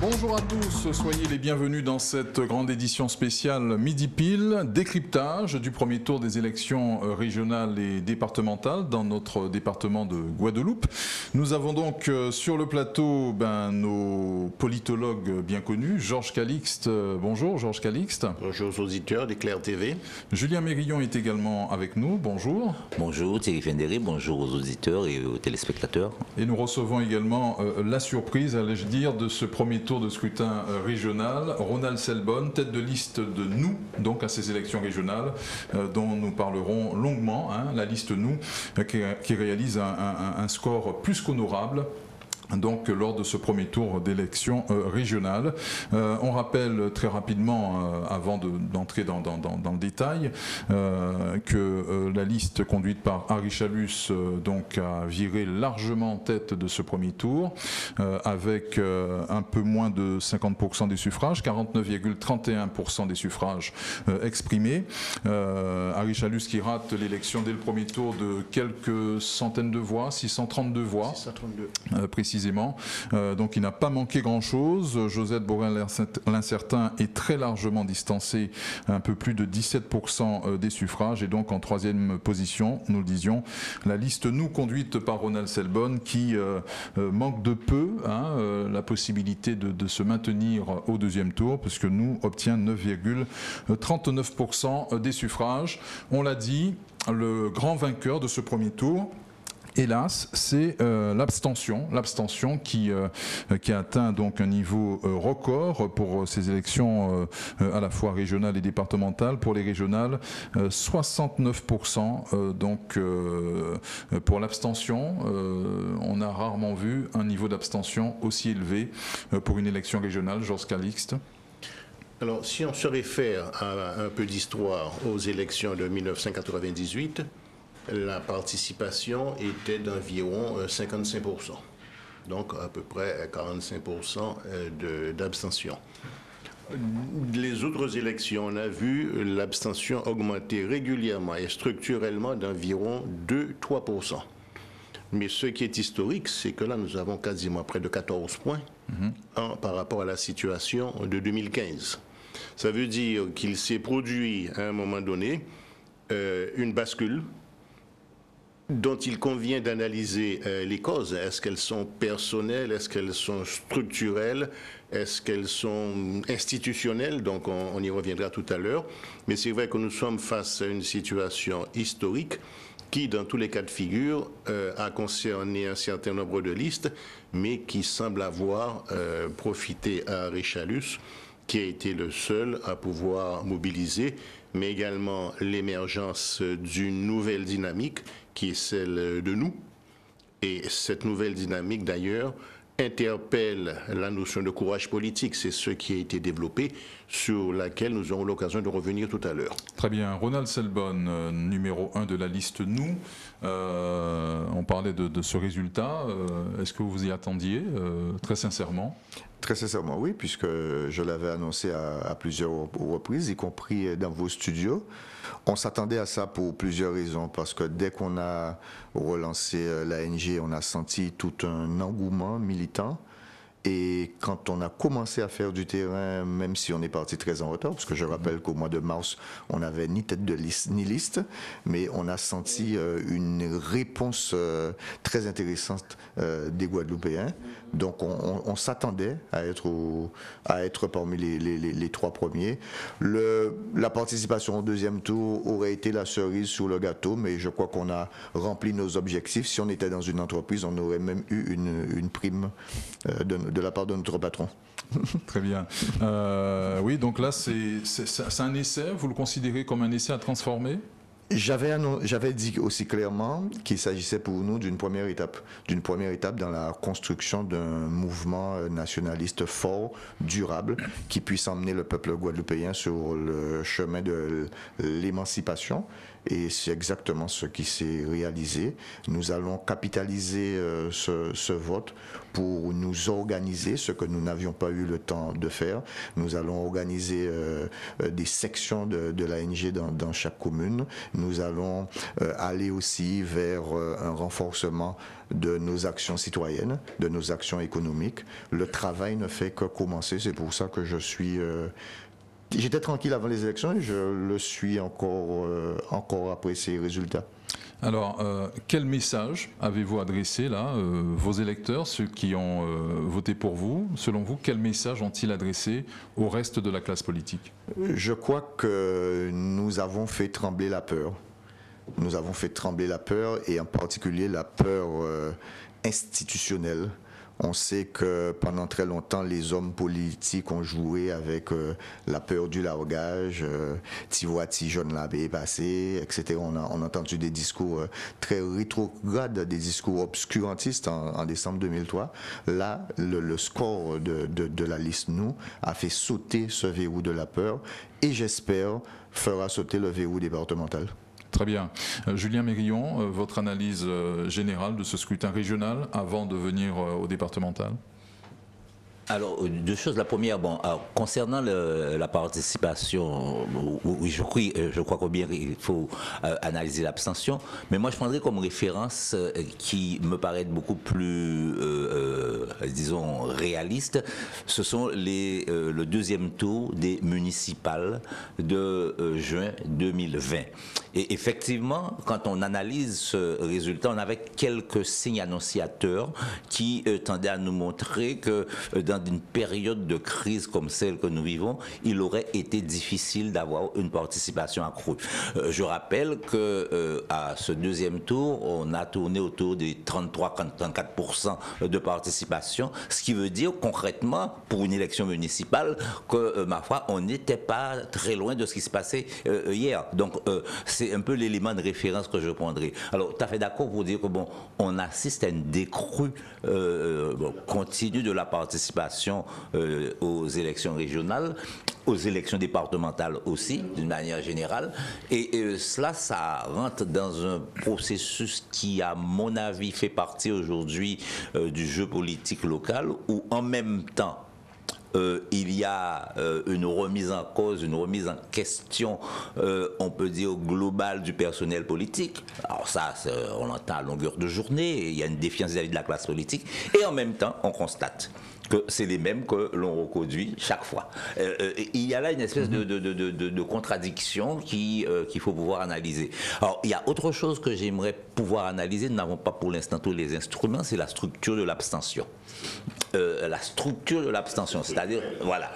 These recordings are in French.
Bonjour à tous, soyez les bienvenus dans cette grande édition spéciale Midi Pile, décryptage du premier tour des élections régionales et départementales dans notre département de Guadeloupe. Nous avons donc sur le plateau nos politologues bien connus, Georges Calixte. Bonjour Georges Calixte. Bonjour aux auditeurs d'Éclair TV. Julien Mérillon est également avec nous, bonjour. Bonjour Thierry Fenderi, bonjour aux auditeurs et aux téléspectateurs. Et nous recevons également la surprise, allais-je dire, de ce premier tour de scrutin régional, Ronald Selbonne, tête de liste de Nous, donc à ces élections régionales, dont nous parlerons longuement, la liste Nous, qui réalise un score plus qu'honorable. Donc lors de ce premier tour d'élection régionale. On rappelle très rapidement, avant d'entrer dans le détail, que la liste conduite par Harry Chalus donc a viré largement en tête de ce premier tour, avec un peu moins de 50% des suffrages, 49,31% des suffrages exprimés. Harry Chalus qui rate l'élection dès le premier tour de quelques centaines de voix, 632 voix, 632. Précisément. Donc il n'a pas manqué grand-chose. Josette Borin-L'Incertain est très largement distancé, un peu plus de 17% des suffrages. Et donc en troisième position, nous le disions, la liste Nous conduite par Ronald Selbonne qui manque de peu la possibilité de se maintenir au deuxième tour, puisque Nous obtient 9,39% des suffrages. On l'a dit, le grand vainqueur de ce premier tour, hélas, c'est l'abstention qui a atteint donc un niveau record pour ces élections à la fois régionales et départementales. Pour les régionales, 69% donc pour l'abstention. On a rarement vu un niveau d'abstention aussi élevé pour une élection régionale. Georges Calixte. Alors, si on se réfère à un peu d'histoire aux élections de 1998, la participation était d'environ 55%, donc à peu près 45% d'abstention. Les autres élections, on a vu l'abstention augmenter régulièrement et structurellement d'environ 2-3%. Mais ce qui est historique, c'est que là, nous avons quasiment près de 14 points par rapport à la situation de 2015. Ça veut dire qu'il s'est produit à un moment donné une bascule dont il convient d'analyser les causes. Est-ce qu'elles sont personnelles? Est-ce qu'elles sont structurelles? Est-ce qu'elles sont institutionnelles? Donc on y reviendra tout à l'heure. Mais c'est vrai que nous sommes face à une situation historique qui, dans tous les cas de figure, a concerné un certain nombre de listes, mais qui semble avoir profité à Harry Chalus, qui a été le seul à pouvoir mobiliser, mais également l'émergence d'une nouvelle dynamique qui est celle de Nous. Et cette nouvelle dynamique, d'ailleurs, interpelle la notion de courage politique. C'est ce qui a été développé, sur laquelle nous aurons l'occasion de revenir tout à l'heure. Très bien. Ronald Selbonne, numéro 1 de la liste Nous. On parlait de ce résultat. Est-ce que vous vous y attendiez, très sincèrement? Très sincèrement, oui, puisque je l'avais annoncé à plusieurs reprises, y compris dans vos studios. On s'attendait à ça pour plusieurs raisons, parce que dès qu'on a relancé l'ANG, on a senti tout un engouement militant. Et quand on a commencé à faire du terrain, même si on est parti très en retard, parce que je rappelle qu'au mois de mars, on n'avait ni tête de liste, ni liste, mais on a senti une réponse très intéressante des Guadeloupéens. Donc on s'attendait à être parmi les trois premiers. La participation au deuxième tour aurait été la cerise sur le gâteau, mais je crois qu'on a rempli nos objectifs. Si on était dans une entreprise, on aurait même eu une prime de la part de notre patron. Très bien. Oui, donc là, c'est un essai. Vous le considérez comme un essai à transformer? J'avais dit aussi clairement qu'il s'agissait pour nous d'une première étape dans la construction d'un mouvement nationaliste fort, durable, qui puisse emmener le peuple guadeloupéen sur le chemin de l'émancipation et c'est exactement ce qui s'est réalisé. Nous allons capitaliser ce vote pour nous organiser, ce que nous n'avions pas eu le temps de faire. Nous allons organiser des sections de l'ANG dans chaque commune. Nous allons aller aussi vers un renforcement de nos actions citoyennes, de nos actions économiques. Le travail ne fait que commencer, c'est pour ça que je suis... J'étais tranquille avant les élections et je le suis encore après ces résultats. Alors, quel message avez-vous adressé là, vos électeurs, ceux qui ont voté pour vous? Selon vous, quel message ont-ils adressé au reste de la classe politique? Je crois que nous avons fait trembler la peur. Nous avons fait trembler la peur et en particulier la peur institutionnelle. On sait que pendant très longtemps, les hommes politiques ont joué avec la peur du largage, t'y vois, t'y jaune là, passé, etc. On a entendu des discours très rétrogrades, des discours obscurantistes en décembre 2003. Là, le score de la liste Nous a fait sauter ce verrou de la peur et j'espère fera sauter le verrou départemental. Très bien. Julien Mérillon, votre analyse générale de ce scrutin régional avant de venir au départemental? Alors, deux choses. La première, bon, alors, concernant la participation, oui, je crois combien il faut analyser l'abstention, mais moi je prendrais comme référence qui me paraît beaucoup plus, disons, réaliste, ce sont le deuxième tour des municipales de juin 2020. Et effectivement, quand on analyse ce résultat, on avait quelques signes annonciateurs qui tendaient à nous montrer que dans une période de crise comme celle que nous vivons, il aurait été difficile d'avoir une participation accrue. Je rappelle que à ce deuxième tour, on a tourné autour des 33-34% de participation, ce qui veut dire concrètement, pour une élection municipale, que, ma foi, on n'était pas très loin de ce qui se passait hier. Donc, c'est un peu l'élément de référence que je prendrai. Alors, tout à fait d'accord pour dire que, bon, on assiste à une décrue continue de la participation aux élections régionales, aux élections départementales aussi, d'une manière générale. Et cela, ça rentre dans un processus qui, à mon avis, fait partie aujourd'hui du jeu politique local, où en même temps, il y a une remise en cause, une remise en question, on peut dire globale du personnel politique. Alors ça, on l'entend à longueur de journée, il y a une défiance vis-à-vis de la classe politique, et en même temps, on constate que c'est les mêmes que l'on reconduit chaque fois. Il y a là une espèce de contradiction qu'il faut pouvoir analyser. Alors, il y a autre chose que j'aimerais pouvoir analyser, nous n'avons pas pour l'instant tous les instruments, c'est la structure de l'abstention. La structure de l'abstention, c'est-à-dire, voilà,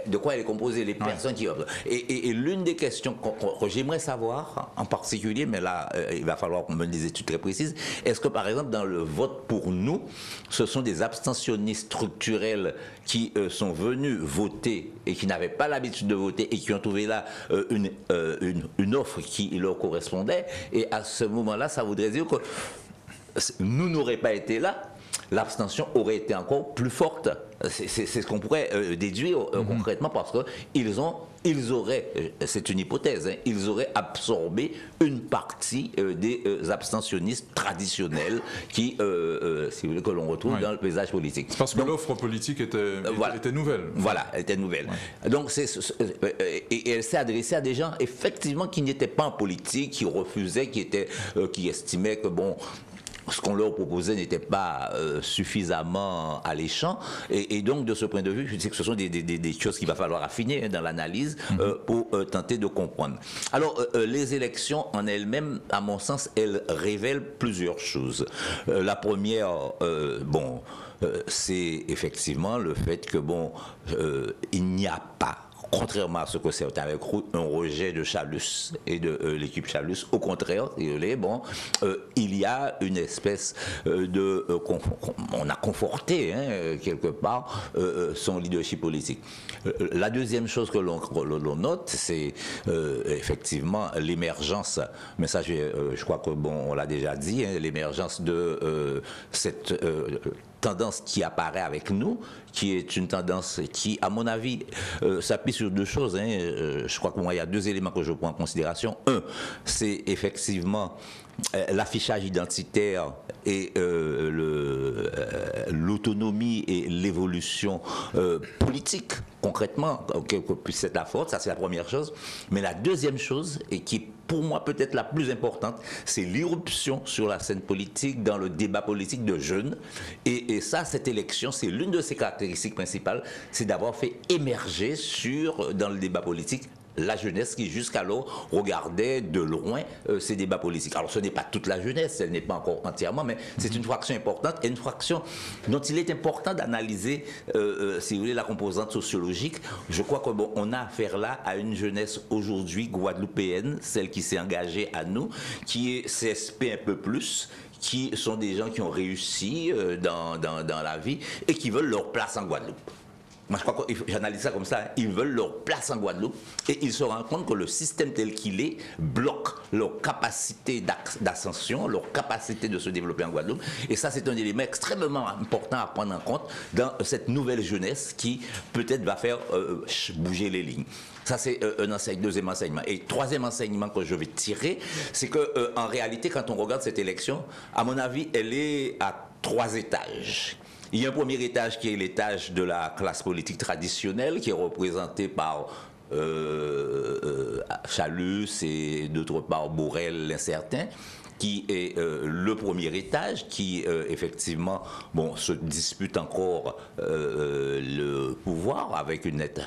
de quoi elle est composée, les personnes qui... Et l'une des questions que j'aimerais savoir, en particulier, mais là, il va falloir qu'on mène des études très précises, est-ce que, par exemple, dans le vote pour nous, ce sont des abstentionnistes structurels qui sont venus voter et qui n'avaient pas l'habitude de voter et qui ont trouvé là une offre qui leur correspondait, et à ce moment-là, ça voudrait dire que nous n'aurions pas été là, l'abstention aurait été encore plus forte. C'est ce qu'on pourrait déduire concrètement, parce qu'ils auraient, c'est une hypothèse, hein, ils auraient absorbé une partie des abstentionnistes traditionnels qui, si vous voulez, que l'on retrouve dans le paysage politique. C'est parce que l'offre politique était nouvelle. Voilà, elle était nouvelle. Ouais. Donc, et elle s'est adressée à des gens, effectivement, qui n'étaient pas en politique, qui refusaient, qui estimaient que, bon, ce qu'on leur proposait n'était pas suffisamment alléchant. Et donc, de ce point de vue, je dis que ce sont des choses qu'il va falloir affiner dans l'analyse pour tenter de comprendre. Alors, les élections en elles-mêmes, à mon sens, elles révèlent plusieurs choses. La première, c'est effectivement le fait que, bon, il n'y a pas, contrairement à ce que certains avaient cru, un rejet de Chalus et de l'équipe Chalus. Au contraire, il y a une espèce on a conforté quelque part son leadership politique. La deuxième chose que l'on note, c'est effectivement l'émergence, mais ça je crois que bon, on l'a déjà dit, l'émergence de cette tendance qui apparaît avec nous, qui est une tendance qui, à mon avis, s'appuie sur deux choses. Hein. Je crois que moi, il y a deux éléments que je prends en considération. Un, c'est effectivement l'affichage identitaire et l'autonomie et l'évolution politique, concrètement, que puisse être la force, ça c'est la première chose. Mais la deuxième chose, et qui est pour moi peut-être la plus importante, c'est l'irruption sur la scène politique, dans le débat politique de jeunes. Et ça, cette élection, c'est l'une de ses caractéristiques principales, c'est d'avoir fait émerger dans le débat politique la jeunesse qui jusqu'alors regardait de loin ces débats politiques. Alors ce n'est pas toute la jeunesse, elle n'est pas encore entièrement, mais c'est une fraction importante et une fraction dont il est important d'analyser, si vous voulez, la composante sociologique. Je crois qu'on a affaire là à une jeunesse aujourd'hui guadeloupéenne, celle qui s'est engagée à nous, qui est CSP un peu plus, qui sont des gens qui ont réussi dans la vie et qui veulent leur place en Guadeloupe. Moi, je crois que j'analyse ça comme ça. Hein. Ils veulent leur place en Guadeloupe et ils se rendent compte que le système tel qu'il est bloque leur capacité d'ascension, leur capacité de se développer en Guadeloupe. Et ça, c'est un élément extrêmement important à prendre en compte dans cette nouvelle jeunesse qui peut-être va faire bouger les lignes. Ça, c'est deuxième enseignement. Et troisième enseignement que je vais tirer, c'est qu'en réalité, quand on regarde cette élection, à mon avis, elle est à 3 étages. Il y a un premier étage qui est l'étage de la classe politique traditionnelle, qui est représenté par Chalus et d'autre part Borel l'incertain, qui est le premier étage, qui effectivement se dispute encore le pouvoir avec un net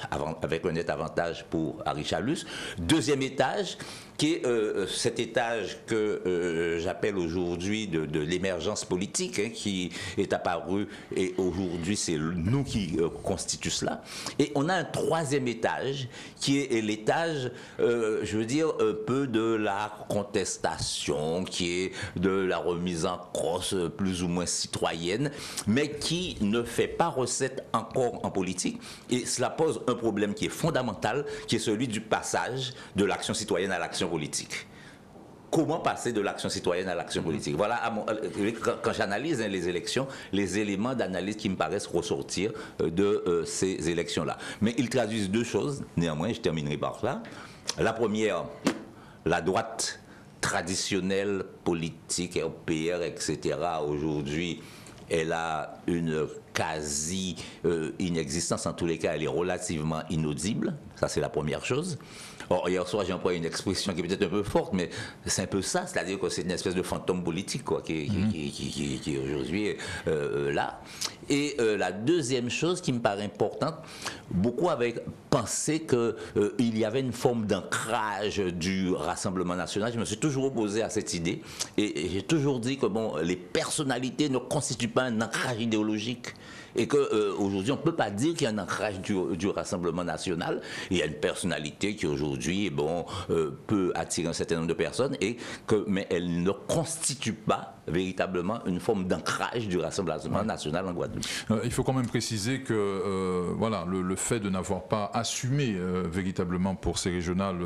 avantage pour Harry Chalus. Deuxième étage, qui est cet étage que j'appelle aujourd'hui de l'émergence politique, hein, qui est apparu, et aujourd'hui c'est nous qui constitue cela. Et on a un troisième étage, qui est l'étage, je veux dire, un peu de la contestation, qui est de la remise en cause plus ou moins citoyenne, mais qui ne fait pas recette encore en politique. Et cela pose un problème qui est fondamental, qui est celui du passage de l'action citoyenne à l'action politique. Comment passer de l'action citoyenne à l'action politique? Voilà, quand j'analyse les élections, les éléments d'analyse qui me paraissent ressortir de ces élections-là. Mais ils traduisent deux choses, néanmoins, je terminerai par là. La première, la droite traditionnelle, politique, RPR, etc., aujourd'hui, elle a une quasi-inexistence, en tous les cas, elle est relativement inaudible. Ça, c'est la première chose. Or, hier soir, j'ai employé une expression qui est peut-être un peu forte, mais c'est un peu ça, c'est-à-dire que c'est une espèce de fantôme politique quoi, qui est aujourd'hui là. Et la deuxième chose qui me paraît importante, beaucoup avaient pensé qu'il y avait une forme d'ancrage du Rassemblement national. Je me suis toujours opposé à cette idée et j'ai toujours dit que les personnalités ne constituent pas un ancrage idéologique. Et qu'aujourd'hui, on ne peut pas dire qu'il y a un ancrage du Rassemblement national. Il y a une personnalité qui aujourd'hui peut attirer un certain nombre de personnes, mais elle ne constitue pas véritablement une forme d'ancrage du Rassemblement national en Guadeloupe. Il faut quand même préciser que le fait de n'avoir pas assumé véritablement pour ces régionales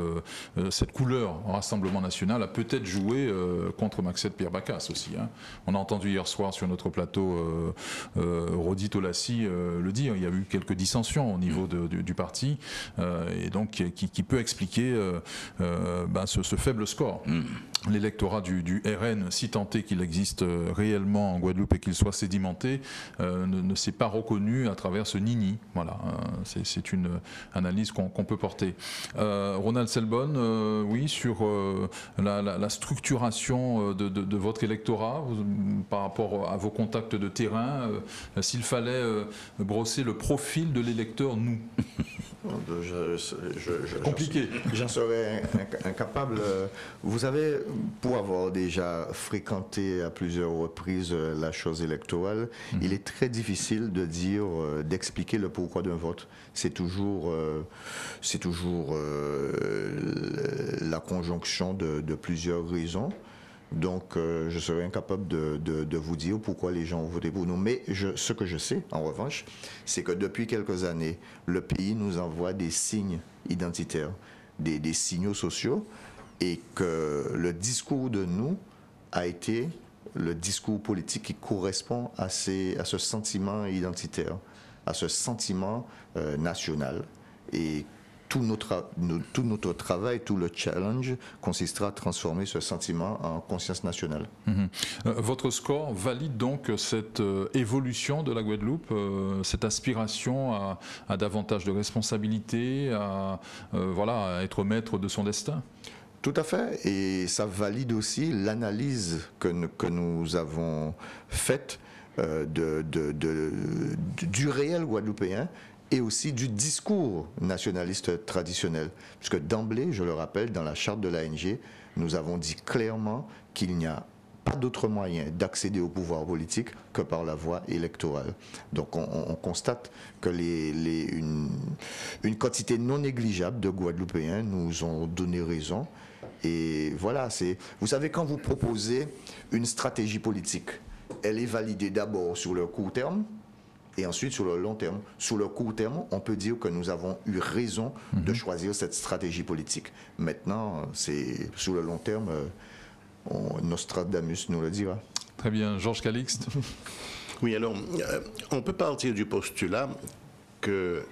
cette couleur Rassemblement national a peut-être joué contre Maxette Pierre Baccasse aussi. Hein. On a entendu hier soir sur notre plateau Rodi Tolassi le dire, il y a eu quelques dissensions au niveau du parti et donc qui peut expliquer ce faible score. L'électorat du RN, si tant est qu'il existe réellement en Guadeloupe et qu'il soit sédimenté, ne s'est pas reconnu à travers ce nini. Voilà, c'est une analyse qu'on peut porter. Ronald Selbonne, oui, sur la structuration de votre électorat par rapport à vos contacts de terrain, s'il fallait brosser le profil de l'électeur, nous. Compliqué. J'en serais incapable. Vous savez, pour avoir déjà fréquenté à plusieurs reprises la chose électorale, il est très difficile de dire, d'expliquer le pourquoi d'un vote. C'est toujours la conjonction de plusieurs raisons. Donc, je serais incapable de vous dire pourquoi les gens ont voté pour nous. Mais ce que je sais, en revanche, c'est que depuis quelques années, le pays nous envoie des signes identitaires, des signaux sociaux, et que le discours de nous a été le discours politique qui correspond à ce sentiment identitaire, à ce sentiment national. Et tout notre travail, tout le challenge consistera à transformer ce sentiment en conscience nationale. Votre score valide donc cette évolution de la Guadeloupe, cette aspiration à davantage de responsabilités, à être maître de son destin? Tout à fait, et ça valide aussi l'analyse que nous avons faite du réel guadeloupéen et aussi du discours nationaliste traditionnel. Puisque d'emblée, je le rappelle, dans la charte de l'ANG, nous avons dit clairement qu'il n'y a pas d'autre moyen d'accéder au pouvoir politique que par la voie électorale. Donc on constate que une quantité non négligeable de Guadeloupéens nous ont donné raison. Et voilà, vous savez, quand vous proposez une stratégie politique, elle est validée d'abord sur le court terme, et ensuite sur le long terme. Sur le court terme, on peut dire que nous avons eu raison de choisir cette stratégie politique. Maintenant, c'est sur le long terme, Nostradamus nous le dira. Très bien. Georges Calixte. Oui, alors, on peut partir du postulat que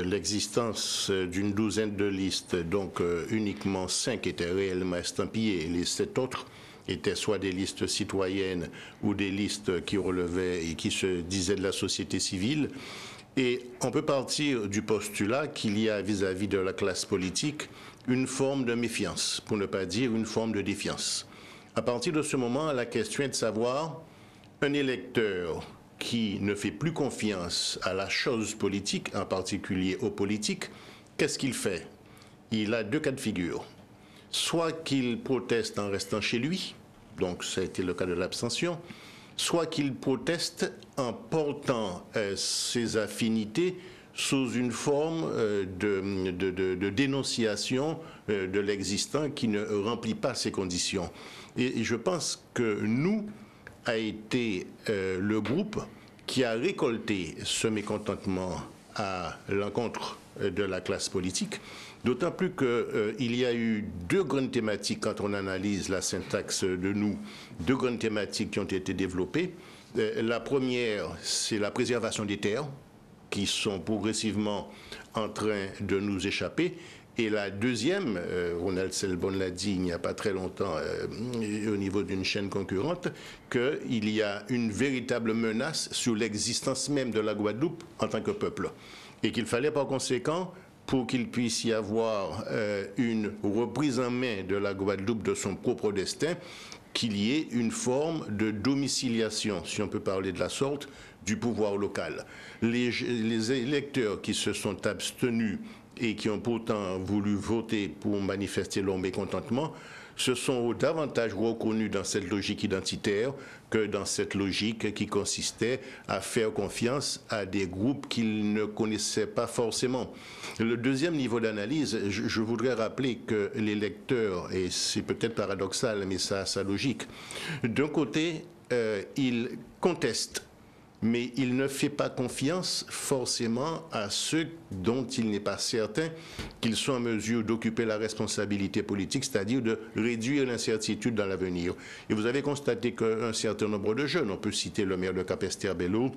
l'existence d'une douzaine de listes, donc uniquement 5 étaient réellement estampillées, et les 7 autres étaient soit des listes citoyennes ou des listes qui relevaient et qui se disaient de la société civile. Et on peut partir du postulat qu'il y a vis-à-vis de la classe politique une forme de méfiance, pour ne pas dire une forme de défiance. À partir de ce moment, la question est de savoir, un électeur qui ne fait plus confiance à la chose politique, en particulier aux politiques, qu'est-ce qu'il fait? Il a 2 cas de figure. Soit qu'il proteste en restant chez lui, donc ça a été le cas de l'abstention, soit qu'il proteste en portant ses affinités sous une forme de dénonciation de l'existant qui ne remplit pas ces conditions. Et je pense que nous a été le groupe qui a récolté ce mécontentement à l'encontre de la classe politique. D'autant plus qu'il y a eu 2 grandes thématiques, quand on analyse la syntaxe de nous, 2 grandes thématiques qui ont été développées. La première, c'est la préservation des terres, qui sont progressivement en train de nous échapper. Et la deuxième, Ronald Selbonne l'a dit il n'y a pas très longtemps au niveau d'une chaîne concurrente, qu'il y a une véritable menace sur l'existence même de la Guadeloupe en tant que peuple. Et qu'il fallait par conséquent, pour qu'il puisse y avoir une reprise en main de la Guadeloupe de son propre destin, qu'il y ait une forme de domiciliation, si on peut parler de la sorte, du pouvoir local. Les électeurs qui se sont abstenus et qui ont pourtant voulu voter pour manifester leur mécontentement, se sont davantage reconnus dans cette logique identitaire que dans cette logique qui consistait à faire confiance à des groupes qu'ils ne connaissaient pas forcément. Le deuxième niveau d'analyse, je voudrais rappeler que les lecteurs, et c'est peut-être paradoxal, mais ça a sa logique, d'un côté, ils contestent, mais il ne fait pas confiance forcément à ceux dont il n'est pas certain qu'ils soient en mesure d'occuper la responsabilité politique, c'est-à-dire de réduire l'incertitude dans l'avenir. Et vous avez constaté qu'un certain nombre de jeunes, on peut citer le maire de Capesterre-Belle-Eau,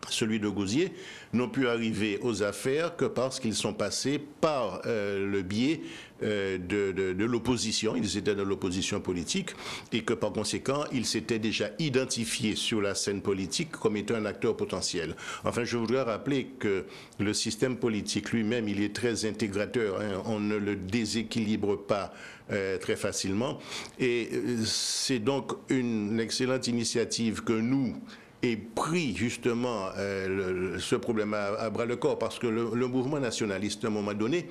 celui de Gouzier, n'ont pu arriver aux affaires que parce qu'ils sont passés par le biais de l'opposition. Ils étaient dans l'opposition politique et que par conséquent, ils s'étaient déjà identifiés sur la scène politique comme étant un acteur potentiel. Enfin, je voudrais rappeler que le système politique lui-même, il est très intégrateur. Hein. On ne le déséquilibre pas très facilement. Et c'est donc une excellente initiative que nous et pris justement ce problème à bras-le-corps, parce que le mouvement nationaliste, à un moment donné,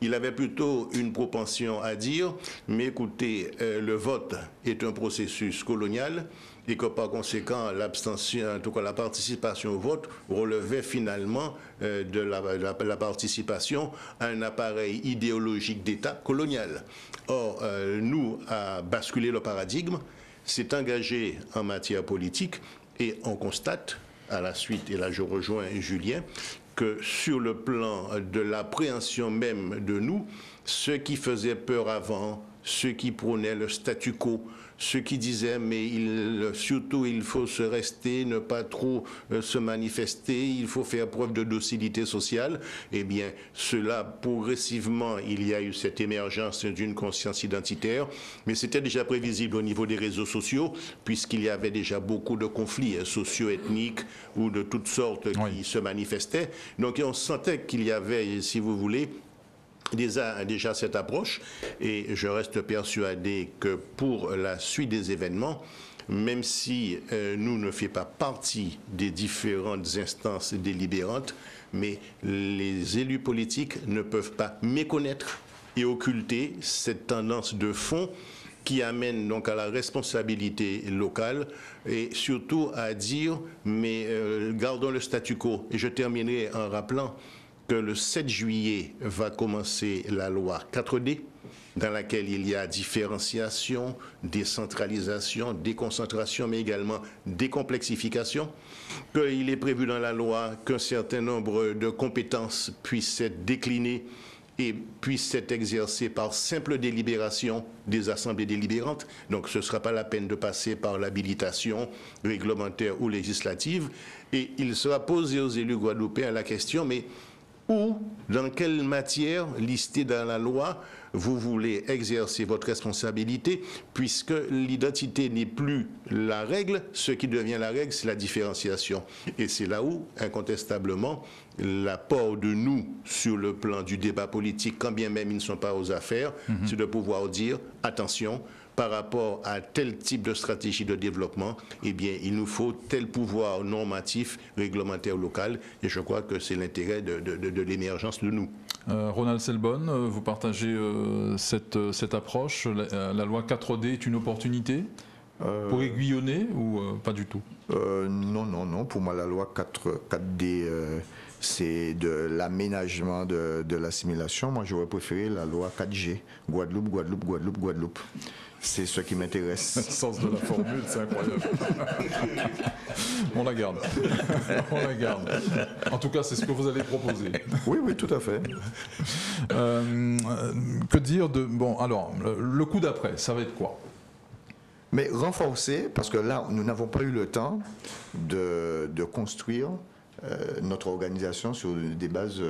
il avait plutôt une propension à dire, mais écoutez, le vote est un processus colonial et que par conséquent, l'abstention, en tout cas la participation au vote, relevait finalement de la participation à un appareil idéologique d'État colonial. Or, nous, à basculer le paradigme, s'est engagé en matière politique. Et on constate, à la suite, et là je rejoins Julien, que sur le plan de l'appréhension même de nous, ce qui faisait peur avant, ceux qui prônaient le statu quo, ceux qui disaient mais surtout il faut se rester, ne pas trop se manifester, il faut faire preuve de docilité sociale, eh bien cela progressivement il y a eu cette émergence d'une conscience identitaire, mais c'était déjà prévisible au niveau des réseaux sociaux puisqu'il y avait déjà beaucoup de conflits socio-ethniques ou de toutes sortes qui se manifestaient. Donc on sentait qu'il y avait, si vous voulez, déjà cette approche, et je reste persuadé que pour la suite des événements, même si nous ne faisons pas partie des différentes instances délibérantes, mais les élus politiques ne peuvent pas méconnaître et occulter cette tendance de fond qui amène donc à la responsabilité locale et surtout à dire mais gardons le statu quo. Et je terminerai en rappelant que le 7 juillet va commencer la loi 4D, dans laquelle il y a différenciation, décentralisation, déconcentration, mais également décomplexification, qu'il est prévu dans la loi qu'un certain nombre de compétences puissent être déclinées et puissent être exercées par simple délibération des assemblées délibérantes. Donc ce ne sera pas la peine de passer par l'habilitation réglementaire ou législative. Et il sera posé aux élus guadeloupéens la question, mais où, dans quelle matière listée dans la loi, vous voulez exercer votre responsabilité, puisque l'identité n'est plus la règle, ce qui devient la règle, c'est la différenciation. Et c'est là où, incontestablement, l'apport de nous sur le plan du débat politique, quand bien même ils ne sont pas aux affaires, c'est de pouvoir dire, attention, par rapport à tel type de stratégie de développement, eh bien, il nous faut tel pouvoir normatif, réglementaire local, et je crois que c'est l'intérêt de l'émergence de nous. Ronald Selbonne, vous partagez cette approche. La loi 4D est une opportunité pour aiguillonner ou pas du tout? Non. Pour moi, la loi 4D, c'est de l'aménagement de l'assimilation. Moi, j'aurais préféré la loi 4G. Guadeloupe, Guadeloupe, Guadeloupe, Guadeloupe. C'est ce qui m'intéresse. Le sens de la formule, c'est incroyable. On la garde. On la garde. En tout cas, c'est ce que vous allez proposer. Oui, tout à fait. Que dire de... Bon, alors, le coup d'après, ça va être quoi? Mais renforcer, parce que là, nous n'avons pas eu le temps de construire notre organisation sur des bases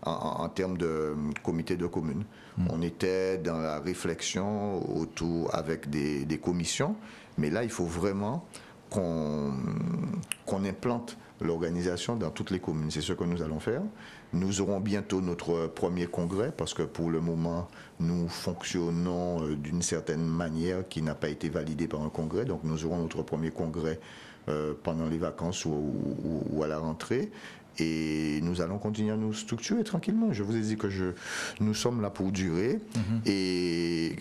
en termes de comité de communes. On était dans la réflexion autour avec des commissions, mais là il faut vraiment qu'on implante l'organisation dans toutes les communes. C'est ce que nous allons faire. Nous aurons bientôt notre premier congrès parce que pour le moment nous fonctionnons d'une certaine manière qui n'a pas été validée par un congrès. Donc nous aurons notre premier congrès pendant les vacances ou à la rentrée. Et nous allons continuer à nous structurer tranquillement. Je vous ai dit que nous sommes là pour durer. Et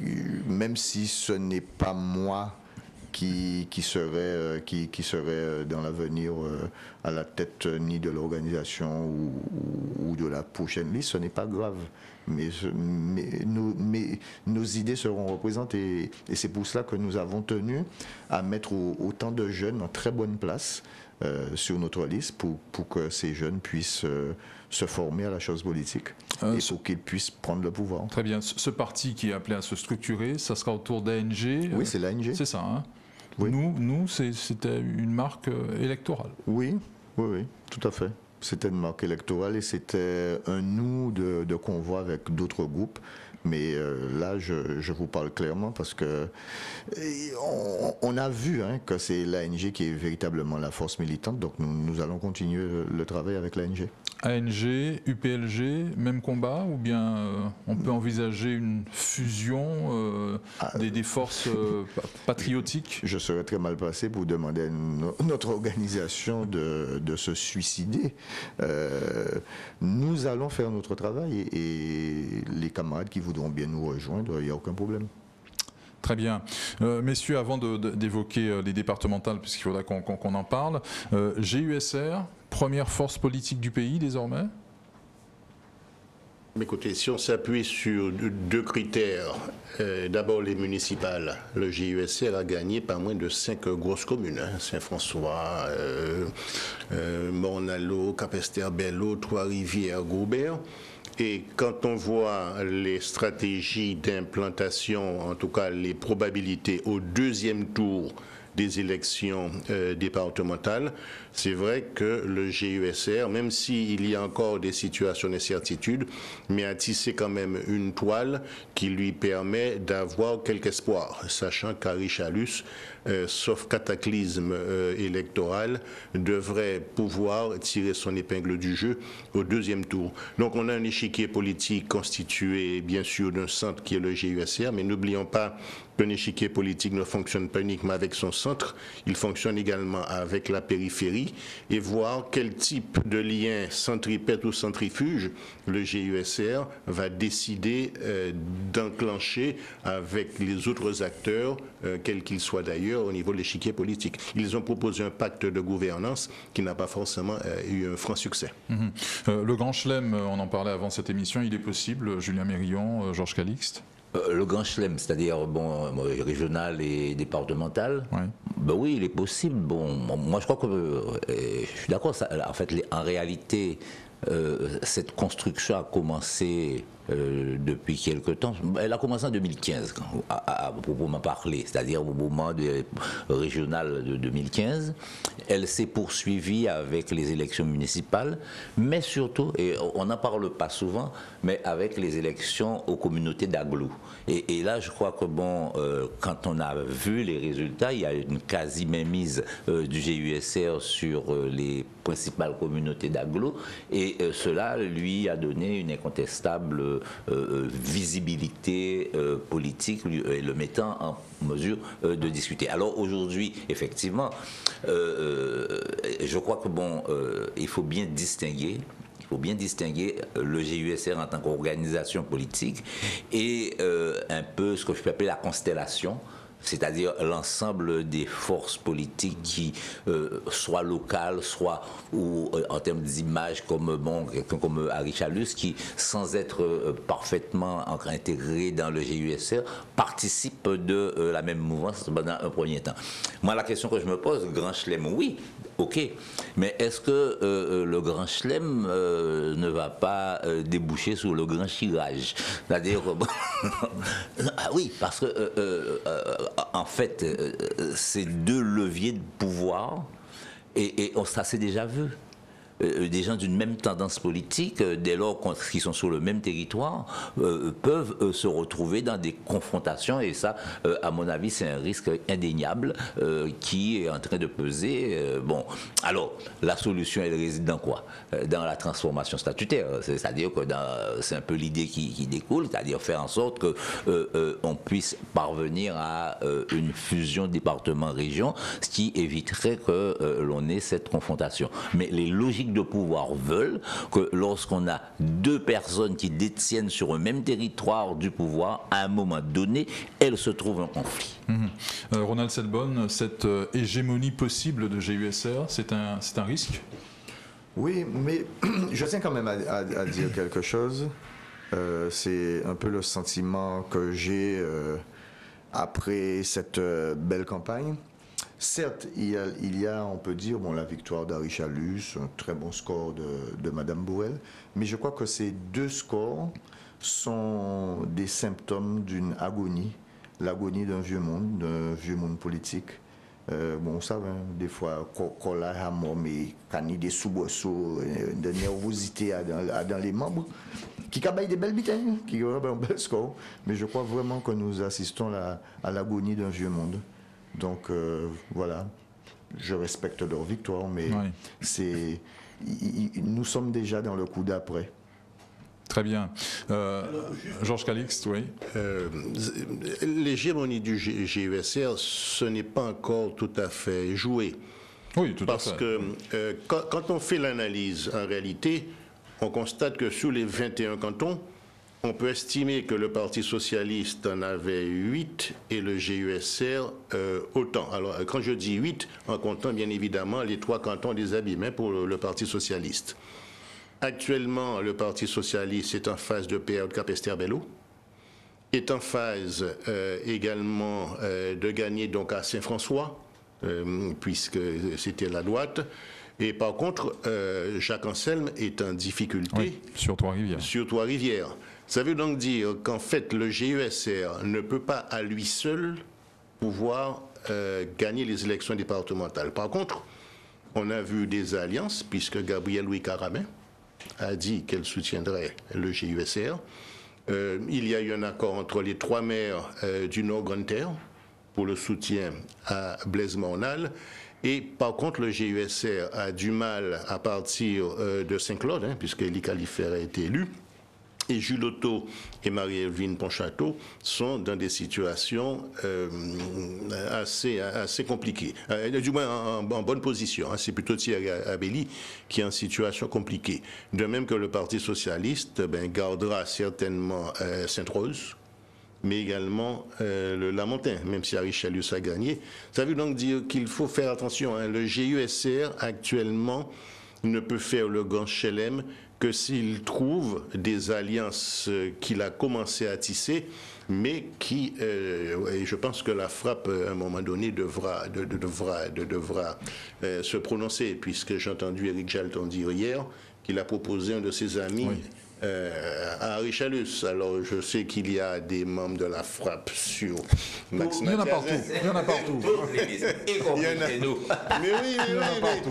même si ce n'est pas moi qui serait dans l'avenir à la tête ni de l'organisation ou de la prochaine liste, ce n'est pas grave. Mais nos idées seront représentées. Et c'est pour cela que nous avons tenu à mettre autant de jeunes en très bonne place sur notre liste pour que ces jeunes puissent se former à la chose politique et pour qu'ils puissent prendre le pouvoir. Très bien. Ce parti qui est appelé à se structurer, ça sera autour d'ANG. Oui, c'est l'ANG. C'est ça, hein? Oui. Nous c'était une marque électorale. Oui, tout à fait. C'était une marque électorale et c'était un nous de convoi avec d'autres groupes. Mais là, je vous parle clairement parce que on a vu que c'est l'ANG qui est véritablement la force militante. Donc nous allons continuer le travail avec l'ANG. ANG, UPLG, même combat ou bien on peut envisager une fusion des forces patriotiques? Je serais très mal placé pour demander à notre organisation de se suicider. Nous allons faire notre travail et les camarades qui voudront bien nous rejoindre, il n'y a aucun problème. Très bien. Messieurs, avant d'évoquer les départementales, puisqu'il faudra qu'on en parle, GUSR, première force politique du pays désormais? Écoutez, si on s'appuie sur deux critères, d'abord les municipales, le GUSR a gagné pas moins de 5 grosses communes, hein, Saint-François, Morne-à-l'Eau, Capesterre-Belle-Eau, Trois-Rivières, Goubert. Et quand on voit les stratégies d'implantation, en tout cas les probabilités au deuxième tour des élections départementales, c'est vrai que le GUSR, même s'il y a encore des situations d'incertitude, mais a tissé quand même une toile qui lui permet d'avoir quelque espoir, sachant qu'Harry Chalus, sauf cataclysme électoral, devrait pouvoir tirer son épingle du jeu au deuxième tour. Donc on a un échiquier politique constitué bien sûr d'un centre qui est le GUSR, mais n'oublions pas qu'un échiquier politique ne fonctionne pas uniquement avec son centre, il fonctionne également avec la périphérie, et voir quel type de lien centripète ou centrifuge le GUSR va décider d'enclencher avec les autres acteurs, quels qu'ils soient d'ailleurs, au niveau de l'échiquier politique. Ils ont proposé un pacte de gouvernance qui n'a pas forcément eu un franc succès. Le Grand Chelem, on en parlait avant cette émission, il est possible, Julien Mérillon, Georges Calixte? Le Grand Chelem, c'est-à-dire régional et départemental, oui. Ben oui, il est possible. Bon, moi je crois que je suis d'accord. En fait, en réalité, cette construction a commencé depuis quelque temps. Elle a commencé en 2015, à proprement parler, c'est-à-dire au moment régional de 2015. Elle s'est poursuivie avec les élections municipales, mais surtout, et on n'en parle pas souvent, mais avec les élections aux communautés d'agglo. Et là, je crois que quand on a vu les résultats, il y a une quasi-mainmise du GUSR sur les principales communautés d'agglo, et cela lui a donné une incontestable visibilité politique, le mettant en mesure de discuter. Alors aujourd'hui, effectivement, je crois que il faut bien distinguer. Il faut bien distinguer le GUSR en tant qu'organisation politique et un peu ce que je peux appeler la constellation, c'est-à-dire l'ensemble des forces politiques qui, soit locales, soit ou en termes d'image, comme Harry Chalus, qui, sans être parfaitement intégré dans le GUSR, participent de la même mouvance pendant un premier temps. Moi, la question que je me pose, Grand Chelem, oui, ok, mais est-ce que le Grand Chelem ne va pas déboucher sur le Grand Chirage? C'est-à-dire, ah oui, parce que en fait, c'est deux leviers de pouvoir, et ça s'est déjà vu. Des gens d'une même tendance politique, dès lors qu'ils sont sur le même territoire, peuvent se retrouver dans des confrontations, et ça, à mon avis, c'est un risque indéniable qui est en train de peser. Alors, la solution, elle réside dans quoi? Dans la transformation statutaire, c'est-à-dire que c'est un peu l'idée qui découle, c'est-à-dire faire en sorte qu'on puisse parvenir à une fusion département-région, ce qui éviterait que l'on ait cette confrontation. Mais les logiques de pouvoir veulent que lorsqu'on a deux personnes qui détiennent sur un même territoire du pouvoir, à un moment donné, elles se trouvent en conflit. Ronald Selbonne, cette hégémonie possible de GUSR, c'est un risque? Oui, mais je tiens quand même à dire quelque chose. C'est un peu le sentiment que j'ai après cette belle campagne. Certes, il y a, on peut dire, la victoire d'Harry Chalus, un très bon score de Madame Bourrel, mais je crois que ces deux scores sont des symptômes d'une agonie, l'agonie d'un vieux monde politique. On sait, des fois, qu'on a mais qu'on a des soubresauts, de nervosité dans les membres, qui cabaillent des belles bitailles, qui ont un bel score, mais je crois vraiment que nous assistons à l'agonie d'un vieux monde. Donc voilà, je respecte leur victoire, mais oui. Nous sommes déjà dans le coup d'après. Très bien. Georges Calixte, oui. L'hégémonie du GUSR, ce n'est pas encore tout à fait joué. Oui, tout à fait. Parce que quand on fait l'analyse, en réalité, on constate que sur les 21 cantons, on peut estimer que le Parti socialiste en avait 8 et le GUSR autant. Alors, quand je dis 8, en comptant bien évidemment les 3 cantons des Abîmes pour le Parti socialiste. Actuellement, le Parti socialiste est en phase de perdre Capesterre-Bello, est en phase également de gagner donc à Saint-François, puisque c'était la droite. Et par contre, Jacques Anselme est en difficulté oui, sur Trois-Rivières. Sur Trois-Rivières. Ça veut donc dire qu'en fait, le GESR ne peut pas à lui seul pouvoir gagner les élections départementales. Par contre, on a vu des alliances, puisque Gabrielle Louis Caramin a dit qu'elle soutiendrait le GESR. Il y a eu un accord entre les 3 maires du Nord-Grande-Terre pour le soutien à Blaise Mornal. Et par contre, le GESR a du mal à partir de Saint-Claude, puisque Élie Califère a été élu. Et Jules Otto et Marie-Evelyne Ponchatteau sont dans des situations assez compliquées, du moins en bonne position. C'est plutôt Thierry Abelli qui est en situation compliquée. De même que le Parti socialiste gardera certainement Sainte-Rose, mais également le Lamentin, même si Richelieu a gagné. Ça veut donc dire qu'il faut faire attention. Le GESR, actuellement, ne peut faire le grand chelem que s'il trouve des alliances qu'il a commencé à tisser, mais qui, et je pense que la frappe, à un moment donné, devra se prononcer, puisque j'ai entendu Éric Jalton dire hier qu'il a proposé un de ses amis... Oui. À Richelieu. Alors, je sais qu'il y a des membres de la frappe sur Max Mathias. Il y en a partout. Il y en a partout. Mais oui,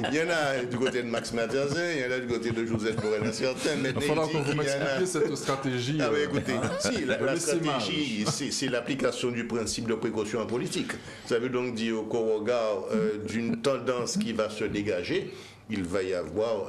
il y en a du côté de Max Mathias, il y en a du côté de Joseph Borel, certain. Il va falloir que vous m'expliquiez cette stratégie. Ah, écoutez, si, la stratégie, c'est l'application du principe de précaution en politique. Ça veut donc dire qu'au regard d'une tendance qui va se dégager, il va y avoir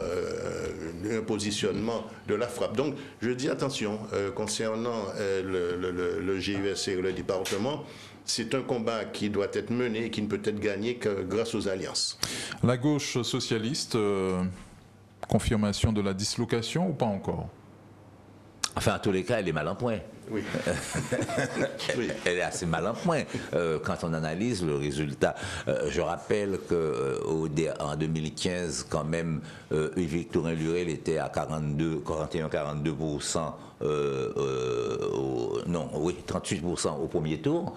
un positionnement de la frappe. Donc, je dis attention, concernant le GESR et le département, c'est un combat qui doit être mené et qui ne peut être gagné que grâce aux alliances. La gauche socialiste, confirmation de la dislocation ou pas encore? Enfin, en tous les cas, elle est mal en point. Oui. Oui. Elle est assez mal en point quand on analyse le résultat. Je rappelle qu'en 2015, quand même, Victorin Lurel était à 41-42%, non, oui, 38% au premier tour.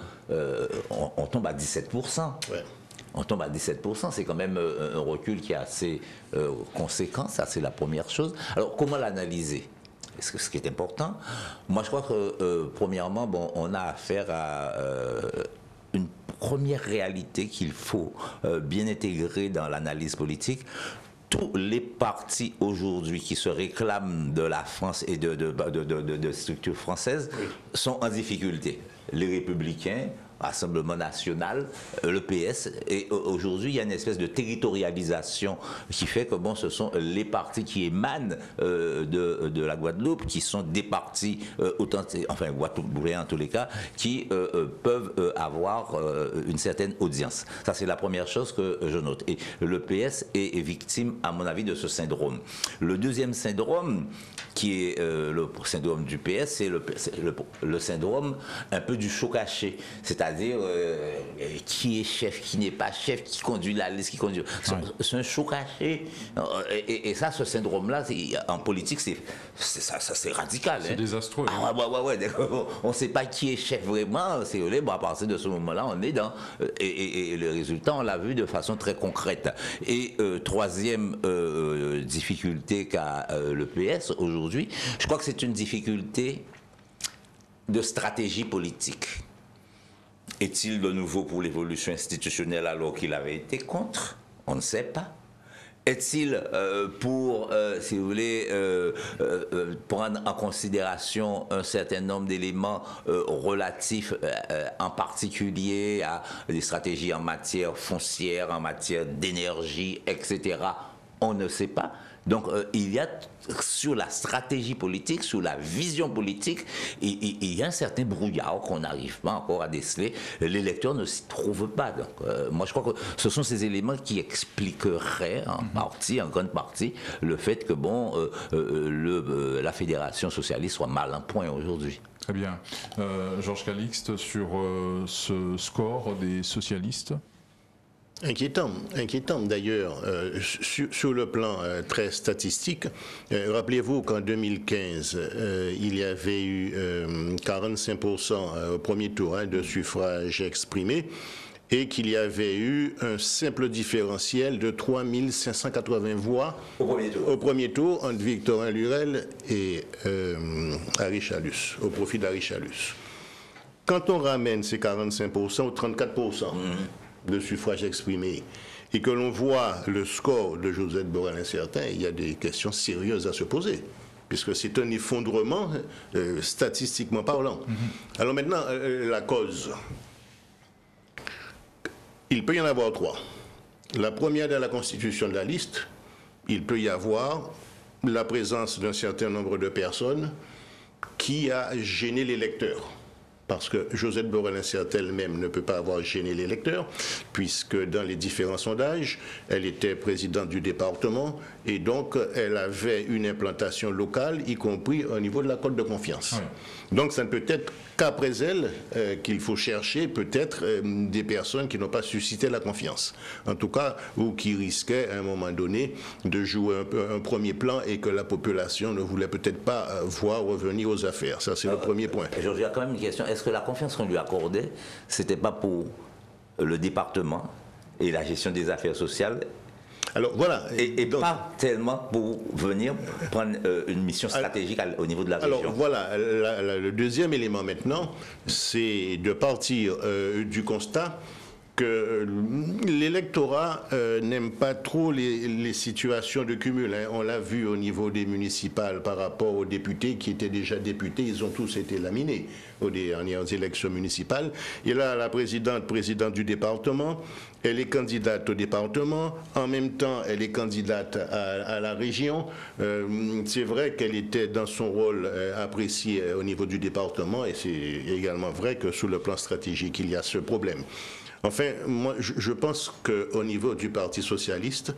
On tombe à 17%. Ouais. On tombe à 17%, c'est quand même un recul qui est assez conséquent, ça c'est la première chose. Alors, comment l'analyser ? Ce qui est important, moi je crois que premièrement, on a affaire à une première réalité qu'il faut bien intégrer dans l'analyse politique. Tous les partis aujourd'hui qui se réclament de la France et de structures françaises sont en difficulté. Les Républicains, Rassemblement national, le PS, et aujourd'hui il y a une espèce de territorialisation qui fait que ce sont les partis qui émanent de la Guadeloupe, qui sont des partis authentiques, enfin guadeloupéens en tous les cas, qui peuvent avoir une certaine audience. Ça c'est la première chose que je note. Et le PS est victime, à mon avis, de ce syndrome. Le deuxième syndrome, qui est le syndrome du PS, c'est le syndrome un peu du chaud caché. C'est-à-dire qui est chef, qui n'est pas chef, qui conduit la liste, qui conduit... C'est un chaud caché. Et ça, ce syndrome-là, en politique, c'est radical. C'est désastreux. Ah, ouais. On ne sait pas qui est chef vraiment. C'est à partir de ce moment-là, on est dans... Et le résultat, on l'a vu de façon très concrète. Et troisième difficulté qu'a le PS aujourd'hui, je crois que c'est une difficulté de stratégie politique. Est-il de nouveau pour l'évolution institutionnelle alors qu'il avait été contre? On ne sait pas. Est-il pour, si vous voulez, prendre en considération un certain nombre d'éléments relatifs en particulier à des stratégies en matière foncière, en matière d'énergie, etc. On ne sait pas. Donc il y a sur la stratégie politique, sur la vision politique, il y a un certain brouillard qu'on n'arrive pas encore à déceler. Les lecteurs ne s'y trouvent pas. Donc moi je crois que ce sont ces éléments qui expliqueraient en grande partie, le fait que la Fédération socialiste soit mal en point aujourd'hui. Très bien. Georges Calixte, sur ce score des socialistes? Inquiétant, inquiétant d'ailleurs, sur le plan très statistique. Rappelez-vous qu'en 2015, il y avait eu 45% au premier tour de suffrages exprimés et qu'il y avait eu un simple différentiel de 3580 voix au premier tour entre Victorin Lurel et Harry Chalus, au profit d'Harry Chalus. Quand on ramène ces 45% ou 34%, de suffrages exprimés, et que l'on voit le score de Josette Borel incertain, il y a des questions sérieuses à se poser, puisque c'est un effondrement statistiquement parlant. Alors maintenant, la cause. Il peut y en avoir trois. La première, dans la constitution de la liste, il peut y avoir la présence d'un certain nombre de personnes qui a gêné les lecteurs. Parce que Josette Borel incertain elle-même ne peut pas avoir gêné les électeurs, puisque dans les différents sondages, elle était présidente du département et donc elle avait une implantation locale, y compris au niveau de la cote de confiance. Oui. Donc ça ne peut être qu'après elle qu'il faut chercher peut-être des personnes qui n'ont pas suscité la confiance, en tout cas, ou qui risquaient à un moment donné de jouer un premier plan et que la population ne voulait peut-être pas voir revenir aux affaires. Ça, c'est le premier point. Georges, il y a quand même une question. Est-ce que la confiance qu'on lui accordait, c'était pas pour le département et la gestion des affaires sociales? Alors voilà. Et donc, pas tellement pour venir prendre une mission stratégique au niveau de la région. Alors voilà, le deuxième élément maintenant, c'est de partir du constat que l'électorat n'aime pas trop les situations de cumul. Hein. On l'a vu au niveau des municipales par rapport aux députés qui étaient déjà députés, ils ont tous été laminés aux dernières élections municipales. Et là, la présidente du département, elle est candidate au département, en même temps elle est candidate à la région. C'est vrai qu'elle était dans son rôle apprécié au niveau du département et c'est également vrai que sur le plan stratégique il y a ce problème. Enfin, moi, je pense qu'au niveau du Parti socialiste,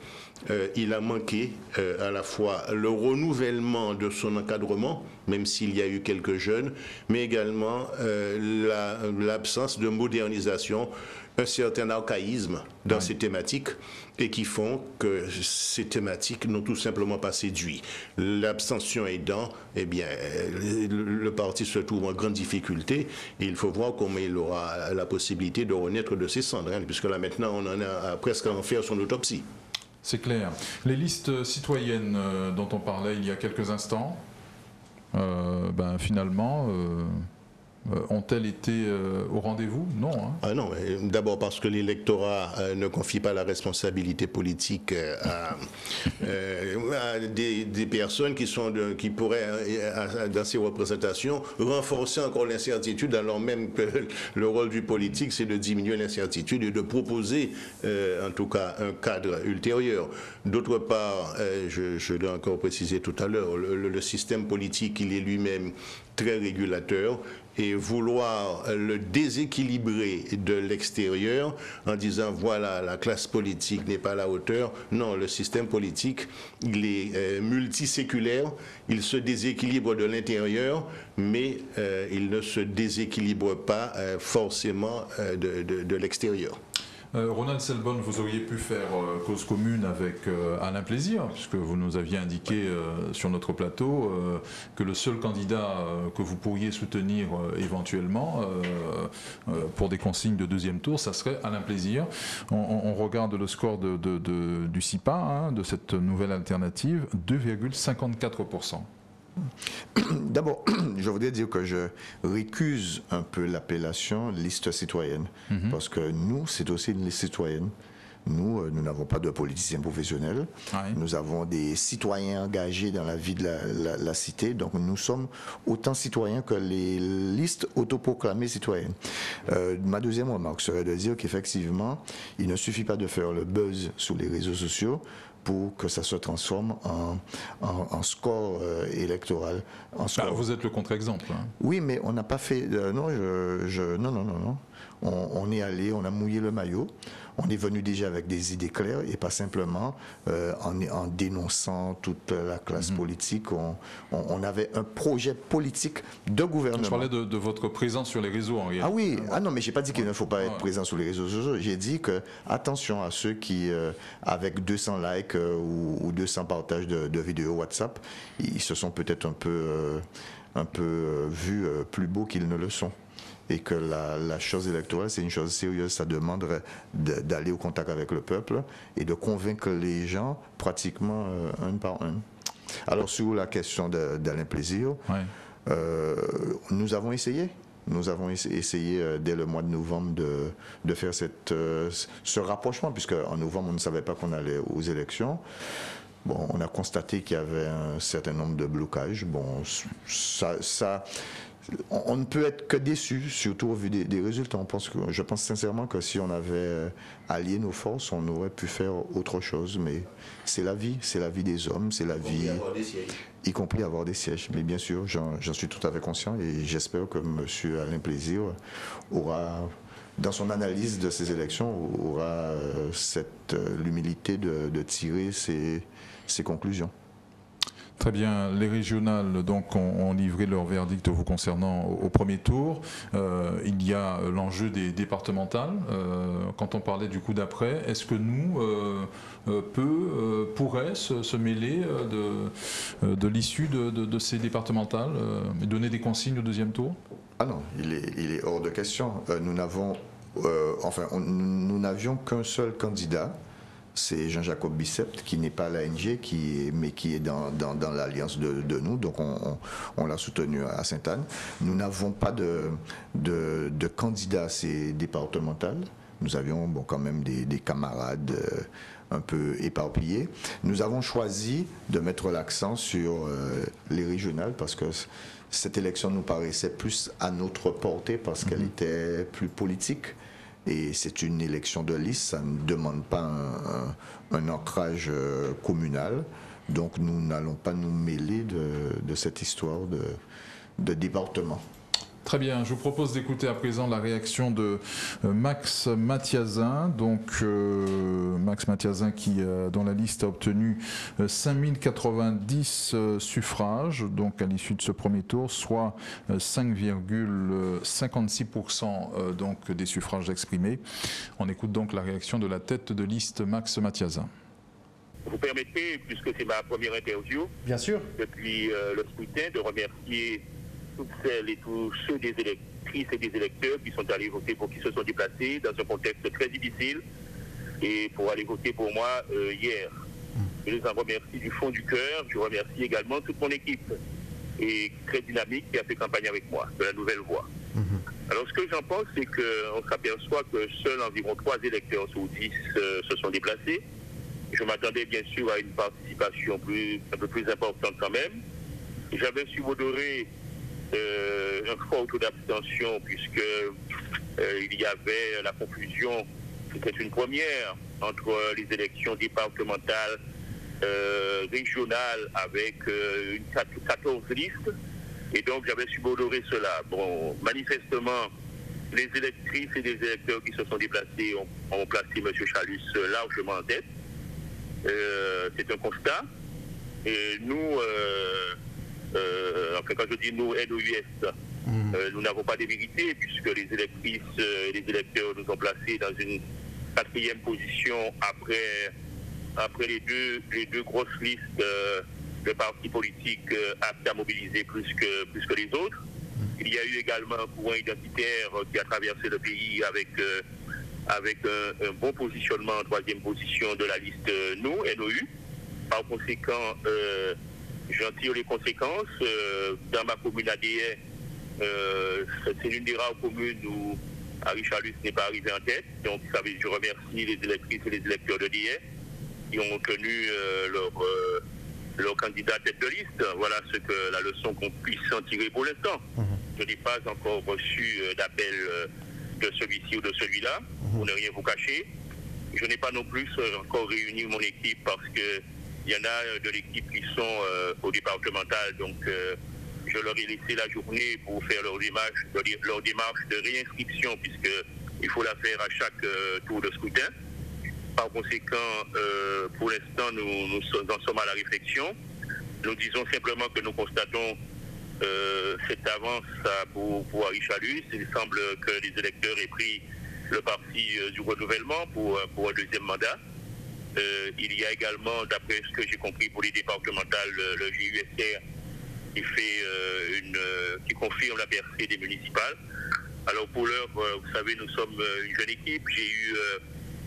il a manqué à la fois le renouvellement de son encadrement, même s'il y a eu quelques jeunes, mais également l'absence de modernisation, un certain archaïsme dans ces thématiques et qui font que ces thématiques n'ont tout simplement pas séduit. L'abstention aidant, eh bien, le parti se trouve en grande difficulté et il faut voir comment il aura la possibilité de renaître de ses cendres, hein, puisque là maintenant on en a presque à en faire son autopsie. C'est clair. Les listes citoyennes dont on parlait il y a quelques instants, finalement... ont-elles été au rendez-vous? Non. Hein. Ah non, d'abord parce que l'électorat ne confie pas la responsabilité politique à des personnes qui pourraient, dans ces représentations, renforcer encore l'incertitude, alors même que le rôle du politique, c'est de diminuer l'incertitude et de proposer, en tout cas, un cadre ultérieur. D'autre part, je l'ai encore précisé tout à l'heure, le système politique, il est lui-même très régulateur et vouloir le déséquilibrer de l'extérieur en disant voilà la classe politique n'est pas à la hauteur, non, le système politique il est multiséculaire, il se déséquilibre de l'intérieur mais il ne se déséquilibre pas forcément de l'extérieur. Ronald Selbonne, vous auriez pu faire cause commune avec Alain Plaisir, puisque vous nous aviez indiqué sur notre plateau que le seul candidat que vous pourriez soutenir éventuellement pour des consignes de deuxième tour, ça serait Alain Plaisir. On regarde le score du CIPA, hein, de cette nouvelle alternative, 2,54%. D'abord, je voudrais dire que je récuse un peu l'appellation liste citoyenne, parce que nous, c'est aussi une liste citoyenne. Nous n'avons pas de politiciens professionnels, nous avons des citoyens engagés dans la vie de la cité, donc nous sommes autant citoyens que les listes autoproclamées citoyennes. Ma deuxième remarque serait de dire qu'effectivement, il ne suffit pas de faire le buzz sur les réseaux sociaux pour que ça se transforme en score électoral. En score. Vous êtes le contre-exemple. Hein. Oui, mais on n'a pas fait... non. On est allé, on a mouillé le maillot. On est venu déjà avec des idées claires et pas simplement en dénonçant toute la classe politique. On avait un projet politique de gouvernement. Je parlais de votre présence sur les réseaux en réalité. Ah oui, ah non, mais j'ai pas dit qu'il ne faut pas être présent sur les réseaux sociaux. J'ai dit que attention à ceux qui, avec 200 likes ou 200 partages de vidéos WhatsApp, ils se sont peut-être un peu vus plus beaux qu'ils ne le sont. Et que la chose électorale, c'est une chose sérieuse. Ça demande d'aller au contact avec le peuple et de convaincre les gens pratiquement un par un. Alors, sur la question d'Alain Plaisir, nous avons essayé. Nous avons essayé dès le mois de novembre de faire ce rapprochement, puisque en novembre, on ne savait pas qu'on allait aux élections. Bon, on a constaté qu'il y avait un certain nombre de blocages. Bon, on ne peut être que déçu, surtout au vu des résultats. Je pense sincèrement que si on avait allié nos forces, on aurait pu faire autre chose. Mais c'est la vie des hommes, c'est la vie, y compris avoir des sièges. Mais bien sûr, j'en suis tout à fait conscient et j'espère que M. Alain Plaisir aura, dans son analyse de ces élections, aura l'humilité de tirer ses conclusions. Très bien. Les régionales donc ont livré leur verdict vous concernant au premier tour. Il y a l'enjeu des départementales. Quand on parlait du coup d'après, est-ce que nous pourrait se mêler de l'issue de ces départementales et donner des consignes au deuxième tour? Ah non, il est hors de question. Nous n'avions qu'un seul candidat. C'est Jean-Jacob Bicêtre, qui n'est pas à l'ANG, mais qui est dans l'alliance de nous, donc on l'a soutenu à Sainte-Anne. Nous n'avons pas de candidats à ces départementales. Nous avions quand même des camarades un peu éparpillés. Nous avons choisi de mettre l'accent sur les régionales parce que cette élection nous paraissait plus à notre portée parce qu'elle était plus politique. Et c'est une élection de liste, ça ne demande pas un ancrage communal. Donc nous n'allons pas nous mêler de cette histoire de département. Très bien, je vous propose d'écouter à présent la réaction de Max Mathiazin. Donc Max Mathiazin dont la liste a obtenu 5090 suffrages donc à l'issue de ce premier tour, soit 5,56% donc des suffrages exprimés. On écoute donc la réaction de la tête de liste Max Mathiazin. Vous permettez, puisque c'est ma première interview, bien sûr, depuis le scrutin, de remercier toutes celles et tous ceux des électrices et des électeurs qui sont allés voter qui se sont déplacés dans un contexte très difficile et pour aller voter pour moi hier. Je les en remercie du fond du cœur. Je remercie également toute mon équipe et très dynamique qui a fait campagne avec moi, de la Nouvelle Voix. Alors ce que j'en pense, c'est qu'on s'aperçoit que seuls environ 3 électeurs sur 10 se sont déplacés. Je m'attendais bien sûr à une participation un peu plus importante quand même. J'avais subodorer un fort taux d'abstention puisque il y avait la confusion, c'était une première, entre les élections départementales, régionales avec 14 listes et donc j'avais subodoré cela. Bon, manifestement, les électrices et les électeurs qui se sont déplacés ont placé M. Chalus largement en tête. C'est un constat. Et nous, enfin quand je dis nous, NOUS, nous n'avons pas de vérité puisque les électrices et les électeurs nous ont placés dans une 4e position après les deux grosses listes de partis politiques aptes à mobiliser plus que les autres. Il y a eu également un courant identitaire qui a traversé le pays avec un bon positionnement en 3e position de la liste NOU. Par conséquent, j'en tire les conséquences. Dans ma commune ADN, c'est l'une des rares communes où Harry Chalus n'est pas arrivé en tête. Donc, je remercie les électrices et les électeurs de DIE qui ont obtenu leur candidat tête de liste. Voilà la leçon qu'on puisse en tirer pour l'instant. Je n'ai pas encore reçu d'appel de celui-ci ou de celui-là, pour ne rien vous cacher. Je n'ai pas non plus encore réuni mon équipe parce que il y en a de l'équipe qui sont au départemental, donc je leur ai laissé la journée pour faire leur démarche de réinscription, puisqu'il faut la faire à chaque tour de scrutin. Par conséquent, pour l'instant, nous en sommes à la réflexion. Nous disons simplement que nous constatons cette avance pour Richalus. Il semble que les électeurs aient pris le parti du renouvellement pour un deuxième mandat. Il y a également, d'après ce que j'ai compris pour les départementales, le GUSR qui confirme la percée des municipales. Alors pour l'heure, vous savez, nous sommes une jeune équipe. J'ai eu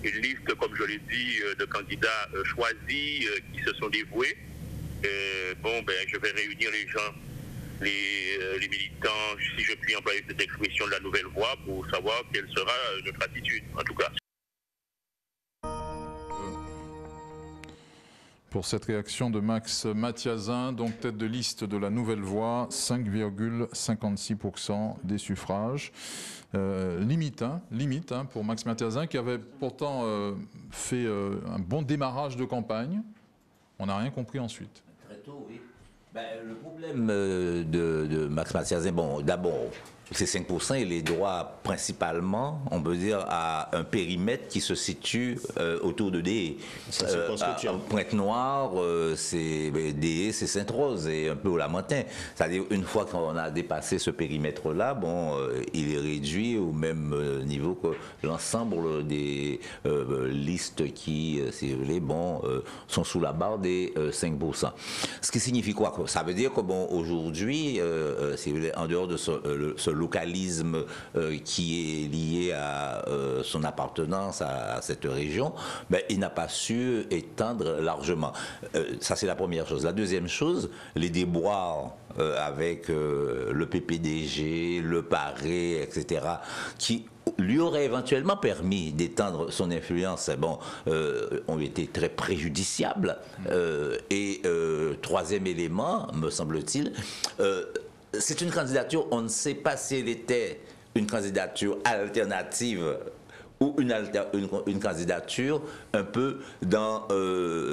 une liste, comme je l'ai dit, de candidats choisis qui se sont dévoués. Je vais réunir les gens, les militants, si je puis employer cette expression, de la nouvelle voie pour savoir quelle sera notre attitude, en tout cas. Pour cette réaction de Max Mathiazin, donc tête de liste de la Nouvelle Voie, 5,56% des suffrages. Limite pour Max Mathiazin, qui avait pourtant fait un bon démarrage de campagne. On n'a rien compris ensuite. Très tôt, oui. Le problème de Max Mathiazin, bon, d'abord, ces 5%, il est droit principalement, on peut dire, à un périmètre qui se situe autour de DE. Pointe-Noire, c'est DE, c'est Sainte-Rose et un peu au Lamentin. C'est-à-dire, une fois qu'on a dépassé ce périmètre-là, bon, il est réduit au même niveau que l'ensemble des listes qui, si vous voulez, bon, sont sous la barre des 5%. Ce qui signifie quoi? Ça veut dire que, bon, aujourd'hui, si vous voulez, en dehors de ce localisme qui est lié à son appartenance à cette région, il n'a pas su étendre largement. Ça, c'est la première chose. La deuxième chose, les déboires avec le PPDG, le Paré, etc., qui lui aurait éventuellement permis d'étendre son influence, ont été très préjudiciables. Troisième élément, me semble-t-il, c'est une candidature, on ne sait pas si elle était une candidature alternative ou une candidature un peu dans,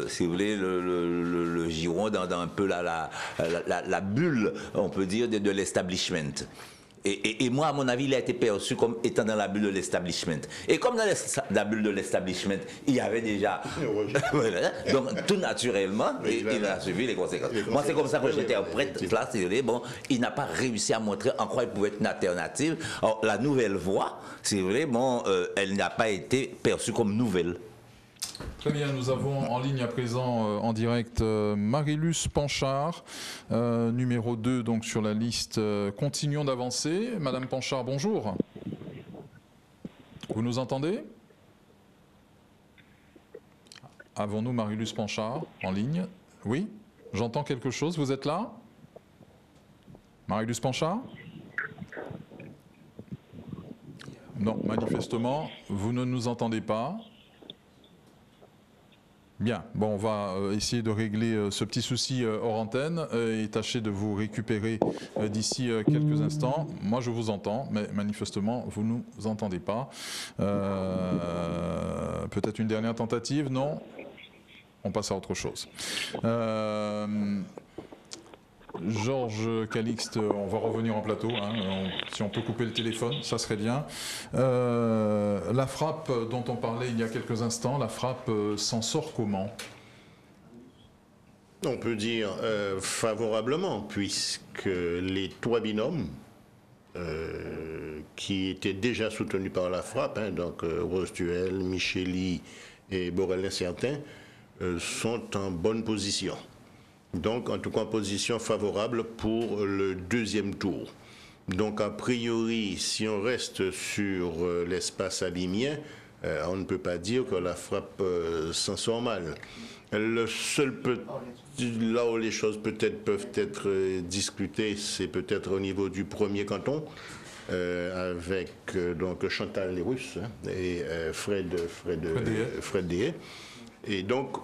si vous voulez, le giron, dans un peu la bulle, on peut dire, de l'establishment. Et moi, à mon avis, il a été perçu comme étant dans la bulle de l'establishment. Et comme dans la bulle de l'establishment, il y avait déjà... donc, tout naturellement, il a suivi les conséquences. Moi, c'est comme ça que j'interprète cela. Bon, il n'a pas réussi à montrer en quoi il pouvait être une alternative. Alors, la nouvelle voie, si vous voulez, bon, elle n'a pas été perçue comme nouvelle. Très bien, nous avons en ligne à présent en direct Marie-Luce Panchard, numéro 2 donc sur la liste Continuons d'avancer. Madame Panchard, bonjour. Vous nous entendez? Avons-nous Marie-Luce Panchard en ligne? Oui, j'entends quelque chose, vous êtes là? Marie-Luce Panchard? Non, manifestement, vous ne nous entendez pas. Bien, bon, on va essayer de régler ce petit souci hors antenne et tâcher de vous récupérer d'ici quelques instants. Moi, je vous entends, mais manifestement, vous ne nous entendez pas. Peut-être une dernière tentative, non? On passe à autre chose. Georges Calixte, on va revenir en plateau, hein, si on peut couper le téléphone, ça serait bien. La frappe dont on parlait il y a quelques instants, la frappe s'en sort comment? On peut dire favorablement, puisque les trois binômes qui étaient déjà soutenus par la frappe, donc Rostuel, Micheli et Borel-Incertain, sont en bonne position. Donc, en tout cas, en position favorable pour le deuxième tour. Donc, a priori, si on reste sur l'espace abimien, on ne peut pas dire que la frappe s'en sort mal. Le seul là où les choses peut-être peuvent être discutées, c'est peut-être au niveau du premier canton, avec donc Chantal Lérus et Fred Deshaies. Et donc,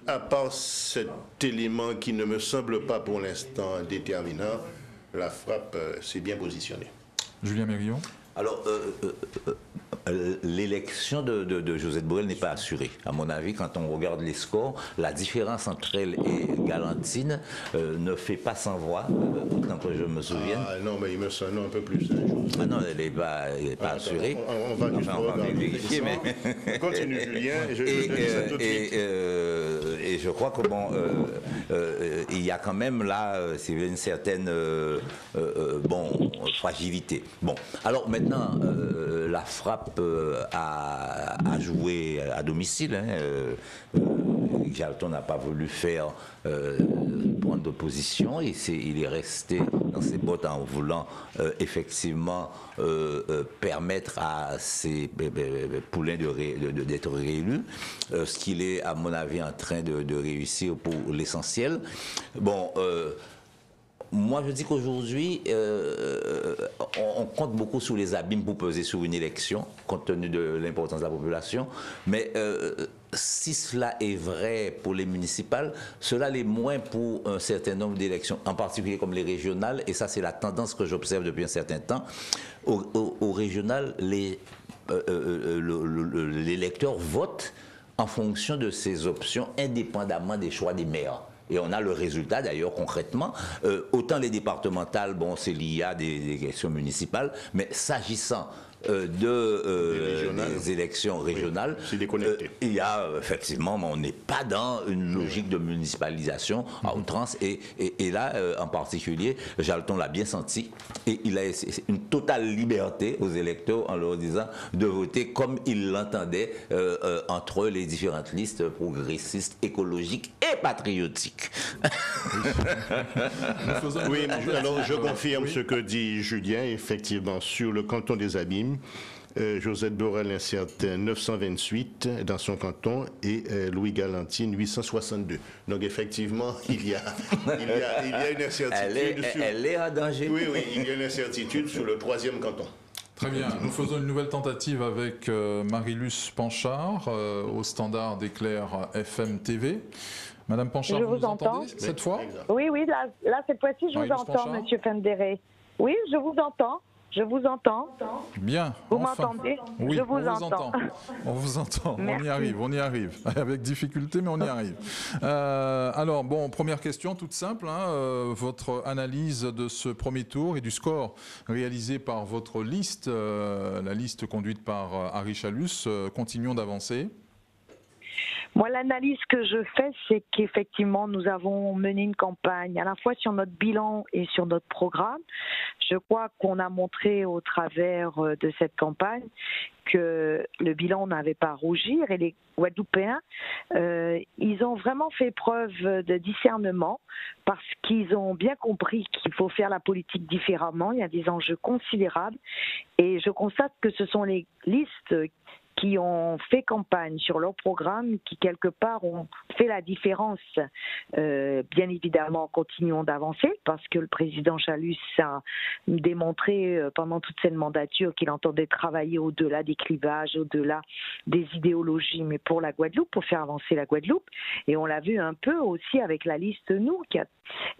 à part cet élément qui ne me semble pas pour l'instant déterminant, la frappe s'est bien positionnée. Julien Mérillon. Alors, l'élection de Josette Borrell n'est pas assurée. À mon avis, quand on regarde les scores, la différence entre elle et Galantine ne fait pas 100 voix, autant que je me souvienne. Ah non, mais il me semble un peu plus. Ah non, elle n'est pas assurée. On va juste vérifier, mais... Continue, Julien, et je te dis ça tout de suite. Et je crois que bon, il y a quand même là, c'est une certaine fragilité. Bon, alors maintenant, la frappe a joué à domicile. Jalton n'a pas voulu prendre de position et il est resté dans ses bottes en voulant effectivement permettre à ses poulains d'être réélus, ce qu'il est à mon avis en train de réussir pour l'essentiel. Bon, moi, je dis qu'aujourd'hui, on compte beaucoup sur les abîmes pour peser sur une élection, compte tenu de l'importance de la population. Mais si cela est vrai pour les municipales, cela l'est moins pour un certain nombre d'élections, en particulier comme les régionales. Et ça, c'est la tendance que j'observe depuis un certain temps. Au régional, l'électeur vote en fonction de ses options, indépendamment des choix des maires. Et on a le résultat d'ailleurs concrètement. Autant les départementales, bon, c'est lié à des questions municipales, mais s'agissant des élections régionales, il y a effectivement, on n'est pas dans une logique de municipalisation à outrance. Et là, en particulier, Jalton l'a bien senti. Et il a une totale liberté aux électeurs en leur disant de voter comme ils l'entendaient entre les différentes listes progressistes, écologiques et patriotiques. Oui, alors je confirme ce que dit Julien, effectivement, sur le canton des Abîmes. Josette Borrell inserte 928 dans son canton et Louis Galantine 862. Donc effectivement, il y a une incertitude. Elle est en danger. Oui, il y a une incertitude sur le 3e canton. Très bien. Nous faisons une nouvelle tentative avec Marie-Luce Panchard au standard d'Éclair FM TV. Madame Panchard, vous nous entendez cette fois? Oui, là cette fois-ci, je vous entends, Monsieur Fendéré. Oui, je vous entends. Je vous entends. Bien. Vous m'entendez? Oui, je vous entends. On vous entend. On y arrive. Avec difficulté, mais on y arrive. Alors, bon, première question toute simple. Votre analyse de ce premier tour et du score réalisé par votre liste, la liste conduite par Harry Chalus. Continuons d'avancer. Moi, l'analyse que je fais, c'est qu'effectivement, nous avons mené une campagne à la fois sur notre bilan et sur notre programme. Je crois qu'on a montré au travers de cette campagne que le bilan n'avait pas à rougir et les Guadeloupéens, ils ont vraiment fait preuve de discernement parce qu'ils ont bien compris qu'il faut faire la politique différemment. Il y a des enjeux considérables et je constate que ce sont les listes qui ont fait campagne sur leur programme, qui quelque part ont fait la différence. Bien évidemment, continuons d'avancer parce que le président Chalus a démontré pendant toute cette mandature qu'il entendait travailler au-delà des clivages, au-delà des idéologies, mais pour la Guadeloupe, pour faire avancer la Guadeloupe. Et on l'a vu un peu aussi avec la liste Nous, qui a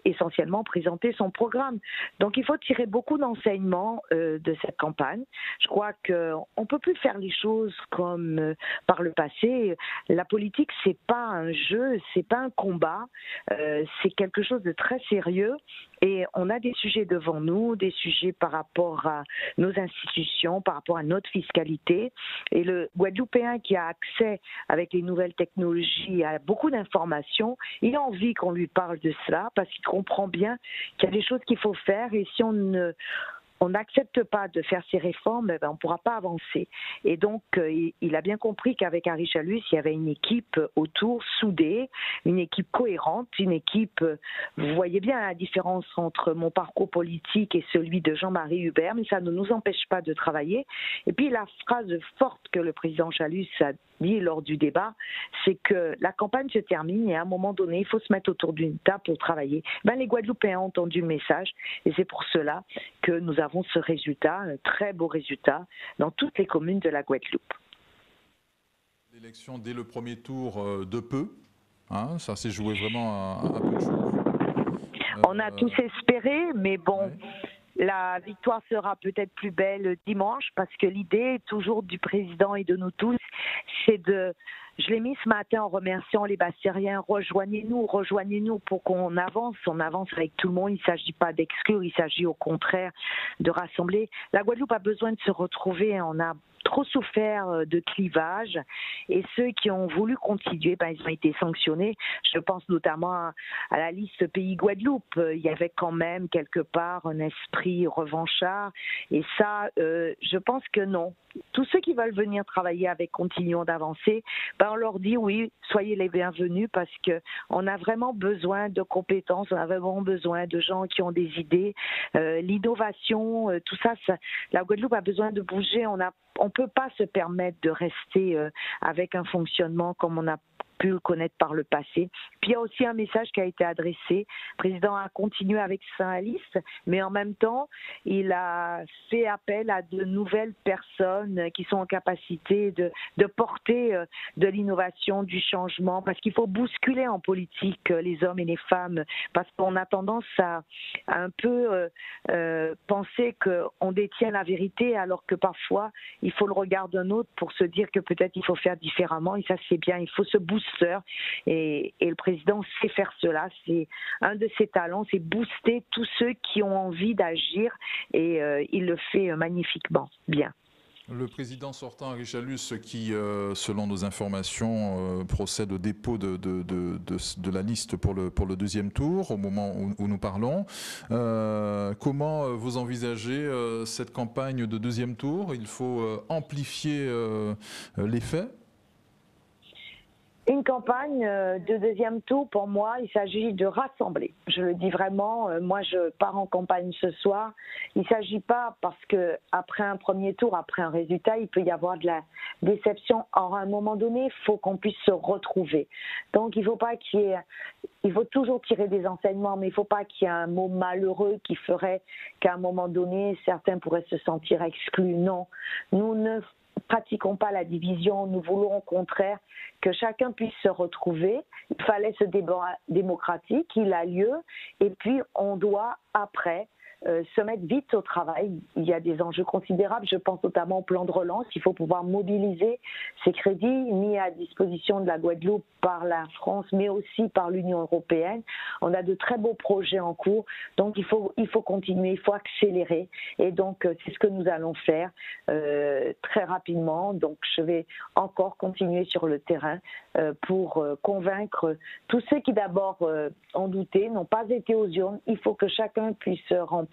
essentiellement présenté son programme. Donc il faut tirer beaucoup d'enseignements de cette campagne. Je crois qu'on ne peut plus faire les choses comme par le passé. La politique, c'est pas un jeu, c'est pas un combat, c'est quelque chose de très sérieux et on a des sujets devant nous, des sujets par rapport à nos institutions, par rapport à notre fiscalité et le Guadeloupéen qui a accès avec les nouvelles technologies à beaucoup d'informations, il a envie qu'on lui parle de cela parce qu'il comprend bien qu'il y a des choses qu'il faut faire et si on n'accepte pas de faire ces réformes, on ne pourra pas avancer. Et donc, il a bien compris qu'avec Harry Chalus, il y avait une équipe autour, soudée, une équipe cohérente, une équipe... Vous voyez bien la différence entre mon parcours politique et celui de Jean-Marie Hubert, mais ça ne nous empêche pas de travailler. Et puis, la phrase forte que le président Chalus a dit lors du débat, c'est que la campagne se termine et à un moment donné, il faut se mettre autour d'une table pour travailler. Les Guadeloupéens ont entendu le message et c'est pour cela que nous avons ce résultat, un très beau résultat, dans toutes les communes de la Guadeloupe. L'élection dès le premier tour de peu, ça s'est joué vraiment à peu de choses. On a tous espéré, mais bon... Ouais. la victoire sera peut-être plus belle dimanche parce que l'idée toujours du président et de nous tous, c'est de... Je l'ai mis ce matin en remerciant les Bastériens. Rejoignez-nous pour qu'on avance. On avance avec tout le monde. Il ne s'agit pas d'exclure, il s'agit au contraire de rassembler. La Guadeloupe a besoin de se retrouver. On a trop souffert de clivage et ceux qui ont voulu continuer, ils ont été sanctionnés. Je pense notamment à la liste Pays Guadeloupe. Il y avait quand même quelque part un esprit revanchard et ça, je pense que non. Tous ceux qui veulent venir travailler avec Continuons d'avancer, on leur dit oui, soyez les bienvenus parce que on a vraiment besoin de compétences, on a vraiment besoin de gens qui ont des idées, l'innovation, tout ça, la Guadeloupe a besoin de bouger. On peut pas se permettre de rester avec un fonctionnement comme on a pu le connaître par le passé. Puis il y a aussi un message qui a été adressé. Le président a continué avec Saint-Alice, mais en même temps, il a fait appel à de nouvelles personnes qui sont en capacité de porter de l'innovation, du changement, parce qu'il faut bousculer en politique les hommes et les femmes, parce qu'on a tendance à un peu penser qu'on détient la vérité, alors que parfois, il faut le regard d'un autre pour se dire que peut-être il faut faire différemment, et ça c'est bien, il faut se booster. Et le président sait faire cela, c'est un de ses talents, c'est booster tous ceux qui ont envie d'agir et il le fait magnifiquement bien. Le président sortant, Richard Luce, qui, selon nos informations, procède au dépôt de la liste pour le deuxième tour, au moment où nous parlons. Comment vous envisagez cette campagne de deuxième tour? Il faut amplifier l'effet? Une campagne de deuxième tour, pour moi, il s'agit de rassembler. Je le dis vraiment, moi je pars en campagne ce soir. Il ne s'agit pas parce qu'après un premier tour, après un résultat, il peut y avoir de la déception. Or, à un moment donné, il faut qu'on puisse se retrouver. Donc, il faut toujours tirer des enseignements, mais il ne faut pas qu'il y ait un mot malheureux qui ferait qu'à un moment donné, certains pourraient se sentir exclus. Non, nous ne pratiquons pas la division, nous voulons au contraire que chacun puisse se retrouver. Il fallait ce débat démocratique, il a lieu, et puis on doit après se mettre vite au travail. Il y a des enjeux considérables, je pense notamment au plan de relance. Il faut pouvoir mobiliser ces crédits mis à disposition de la Guadeloupe par la France, mais aussi par l'Union européenne. On a de très beaux projets en cours, donc il faut continuer, il faut accélérer. Et donc, c'est ce que nous allons faire très rapidement. Donc, je vais encore continuer sur le terrain pour convaincre tous ceux qui d'abord ont douté, n'ont pas été aux urnes. Il faut que chacun puisse remplir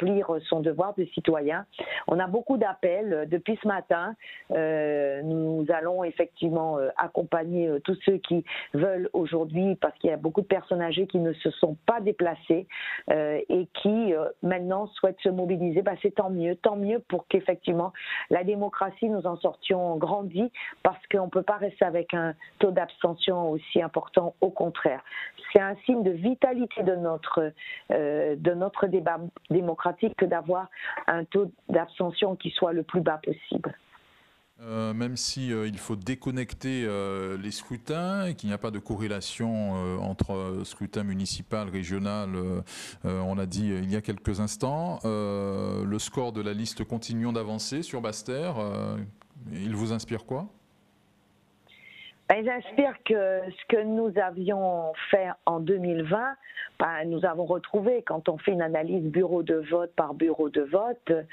son devoir de citoyen. On a beaucoup d'appels depuis ce matin. Nous allons effectivement accompagner tous ceux qui veulent aujourd'hui, parce qu'il y a beaucoup de personnes âgées qui ne se sont pas déplacées et qui maintenant souhaitent se mobiliser. C'est tant mieux pour qu'effectivement la démocratie, nous en sortions grandis, parce qu'on ne peut pas rester avec un taux d'abstention aussi important, au contraire. C'est un signe de vitalité de notre débat démocratique que d'avoir un taux d'abstention qui soit le plus bas possible. Même si il faut déconnecter les scrutins et qu'il n'y a pas de corrélation entre scrutin municipal, régional, on l'a dit il y a quelques instants, le score de la liste Continuons d'avancer sur Basse-Terre, il vous inspire quoi? Il inspire que ce que nous avions fait en 2020, nous avons retrouvé, quand on fait une analyse bureau de vote par bureau de vote,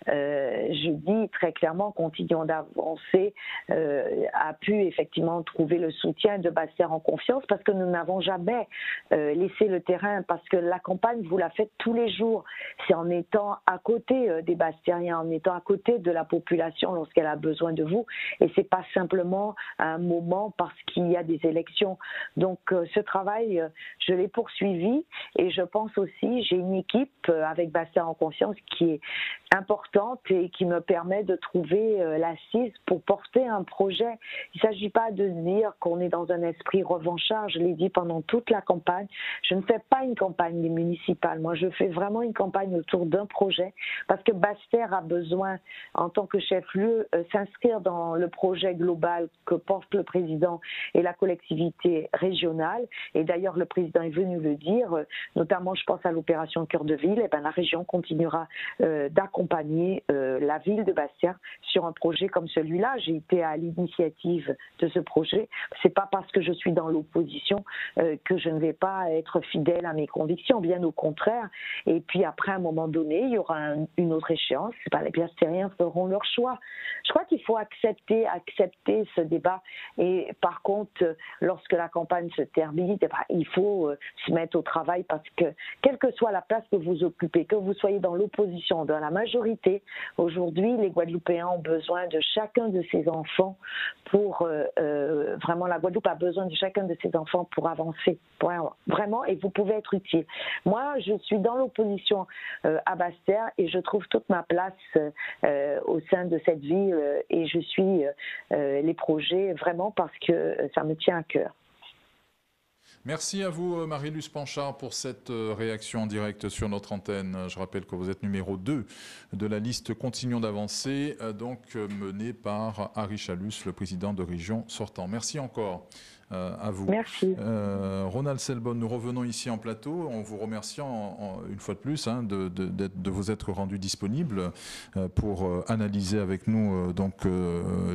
je dis très clairement, Continuons d'avancer a pu effectivement trouver le soutien de Basse-Terre en confiance, parce que nous n'avons jamais laissé le terrain, parce que la campagne, vous la faites tous les jours. C'est en étant à côté des Bastériens, en étant à côté de la population lorsqu'elle a besoin de vous, et c'est pas simplement un moment parce qu'il y a des élections. Donc ce travail, je l'ai poursuivi, et je pense aussi, j'ai une équipe avec Basse-Terre en confiance qui est importante et qui me permet de trouver l'assise pour porter un projet. Il ne s'agit pas de dire qu'on est dans un esprit revanchard, je l'ai dit pendant toute la campagne. Je ne fais pas une campagne municipale, moi je fais vraiment une campagne autour d'un projet, parce que Basse-Terre a besoin, en tant que chef-lieu, s'inscrire dans le projet global que porte le président président et la collectivité régionale. Et d'ailleurs, le président est venu le dire, notamment je pense à l'opération Cœur de Ville, et la région continuera d'accompagner la ville de Bastia sur un projet comme celui-là. J'ai été à l'initiative de ce projet. C'est pas parce que je suis dans l'opposition que je ne vais pas être fidèle à mes convictions, bien au contraire. Et puis après, à un moment donné, il y aura une autre échéance. Les Bastériens feront leur choix. Je crois qu'il faut accepter ce débat. Et par contre, lorsque la campagne se termine, il faut se mettre au travail parce que, quelle que soit la place que vous occupez, que vous soyez dans l'opposition, dans la majorité, aujourd'hui, les Guadeloupéens ont besoin de chacun de ses enfants pour vraiment, la Guadeloupe a besoin de chacun de ses enfants pour avancer. Vraiment, et vous pouvez être utile. Moi, je suis dans l'opposition à Bastia et je trouve toute ma place au sein de cette ville et je suis les projets vraiment parce que ça me tient à cœur. Merci à vous, Marie-Luce Panchard, pour cette réaction en direct sur notre antenne. Je rappelle que vous êtes numéro 2 de la liste Continuons d'avancer, donc menée par Harry Chalus, le président de région sortant. Merci encore. À vous. Merci. Ronald Selbonne, nous revenons ici en plateau en vous remerciant une fois de plus de vous être rendu disponible pour analyser avec nous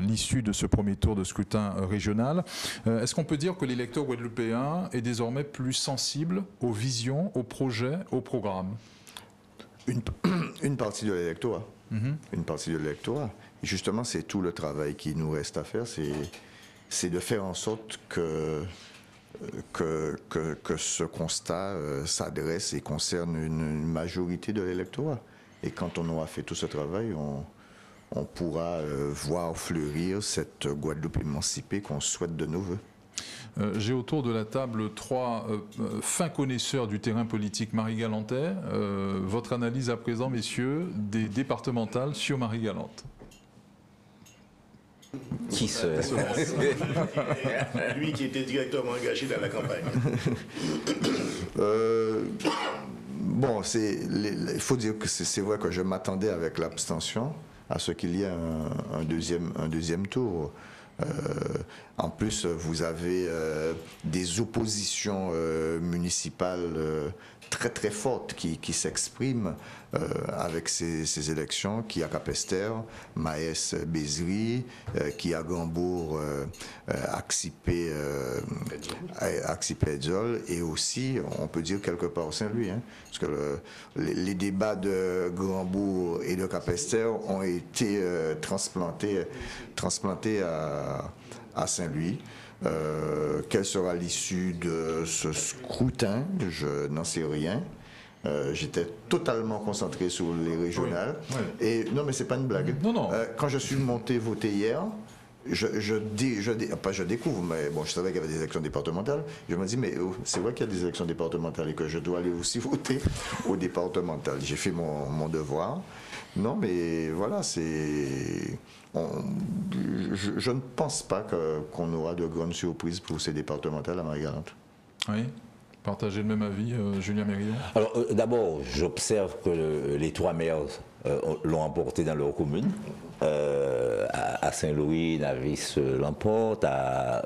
l'issue de ce premier tour de scrutin régional. Est-ce qu'on peut dire que l'électeur guadeloupéen est désormais plus sensible aux visions, aux projets, aux programmes? Une partie de l'électorat. Une partie de l'électorat. Et justement, c'est tout le travail qui nous reste à faire. C'est de faire en sorte que ce constat s'adresse et concerne une majorité de l'électorat. Et quand on aura fait tout ce travail, on pourra voir fleurir cette Guadeloupe émancipée qu'on souhaite de nos voeux. J'ai autour de la table 3 fins connaisseurs du terrain politique Marie-Galantais. Votre analyse à présent, messieurs, des départementales sur Marie-Galante. Qui se... Lui qui était directement engagé dans la campagne. Bon, il faut dire que c'est vrai que je m'attendais avec l'abstention à ce qu'il y ait un deuxième tour. En plus, vous avez des oppositions municipales très très fortes qui s'expriment avec ces élections, qui à Capesterre, Maës Bézri, qui à Gambourg, Axipé Edzol, et aussi, on peut dire quelque part Saint-Louis, hein, parce que les débats de Gambourg et de Capesterre ont été transplantés à Saint-Louis. Quelle sera l'issue de ce scrutin? Je n'en sais rien. J'étais totalement concentré sur les régionales. Oui, oui. Et non, mais c'est pas une blague. Non. Quand je suis monté voter hier, je découvre, mais bon, je savais qu'il y avait des élections départementales. Je me dis, mais c'est vrai qu'il y a des élections départementales et que je dois aller aussi voter aux départementales. J'ai fait mon devoir. Non, mais voilà, je ne pense pas qu'on aura de grandes surprises pour ces départementales à Marie-Galante. Oui. Partagez le même avis, Julien Mérillon? Alors, d'abord, j'observe que les 3 maires l'ont emporté dans leur commune. À Saint-Louis, Navis l'emporte, à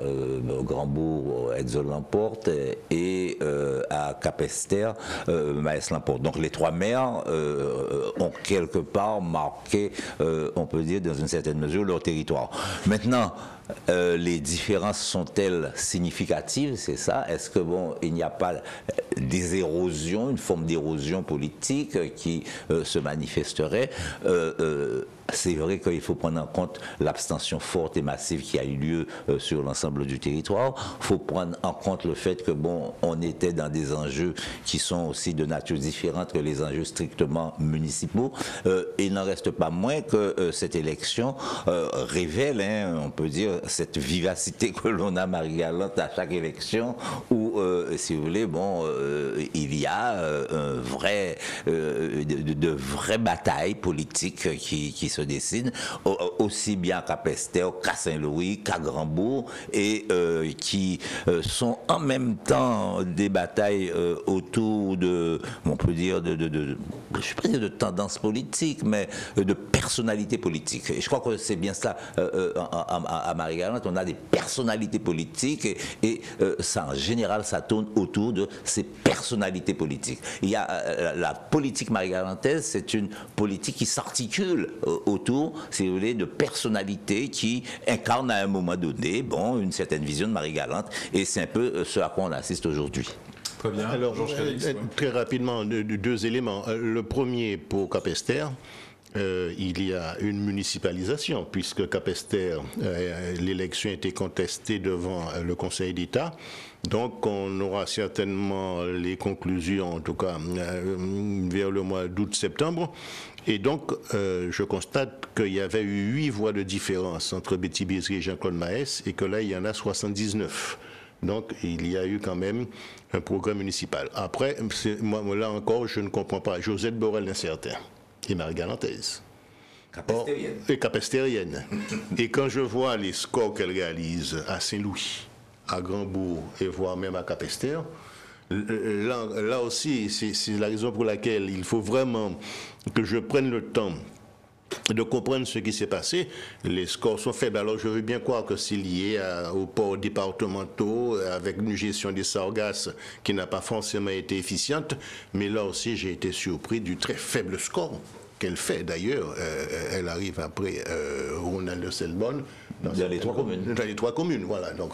Grandbourg, Edzol l'emporte, et à Capesterre, Maës l'emporte. Donc les 3 maires ont quelque part marqué, on peut dire, dans une certaine mesure, leur territoire. Maintenant, les différences sont-elles significatives, c'est ça? Est-ce que il n'y a pas des érosions, une forme d'érosion politique qui se manifesterait? C'est vrai qu'il faut prendre en compte l'abstention forte et massive qui a eu lieu sur l'ensemble du territoire. Il faut prendre en compte le fait que on était dans des enjeux qui sont aussi de nature différente que les enjeux strictement municipaux. Il n'en reste pas moins que cette élection révèle, on peut dire, cette vivacité que l'on a Marie-Galante à chaque élection où, si vous voulez, il y a un vrai de de vraies batailles politiques qui se dessinent, aussi bien qu'à Pester, qu'à Saint-Louis, qu'à Grandbourg, et qui sont en même temps des batailles autour de, on peut dire, je ne sais pas dire de tendances politiques, mais de personnalités politiques. Et je crois que c'est bien ça à Marie-Galante, on a des personnalités politiques et ça, en général, ça tourne autour de ces personnalités politiques. Il y a la politique marie-galantaise, c'est une politique qui s'articule autour, si vous voulez, de personnalités qui incarnent à un moment donné, bon, une certaine vision de Marie-Galante, et c'est un peu ce à quoi on assiste aujourd'hui. Très bien. Alors, Georges Calix, ouais. très rapidement, deux éléments. Le premier, pour Capesterre, il y a une municipalisation, puisque Capesterre, l'élection a été contestée devant le Conseil d'État. Donc, on aura certainement les conclusions, en tout cas, vers le mois d'août-septembre. Et donc, je constate qu'il y avait eu 8 voix de différence entre Betty Bézry et Jean-Claude Maes, et que là, il y en a 79. Donc, il y a eu quand même un programme municipal. Après, moi, là encore, je ne comprends pas. Josette Borel, incertain. Et Marie-Galantaise. Capestérienne. Et capestérienne. Et quand je vois les scores qu'elle réalise à Saint-Louis, à Grandbourg et voire même à Capestère, là aussi, c'est la raison pour laquelle il faut vraiment que je prenne le temps de comprendre ce qui s'est passé. Les scores sont faibles. Alors je veux bien croire que c'est lié aux ports départementaux, avec une gestion des sargasses qui n'a pas forcément été efficiente, mais là aussi j'ai été surpris du très faible score qu'elle fait. D'ailleurs, elle arrive après Ronald Selbonne dans les 3 communes. Dans les 3 communes, voilà. Donc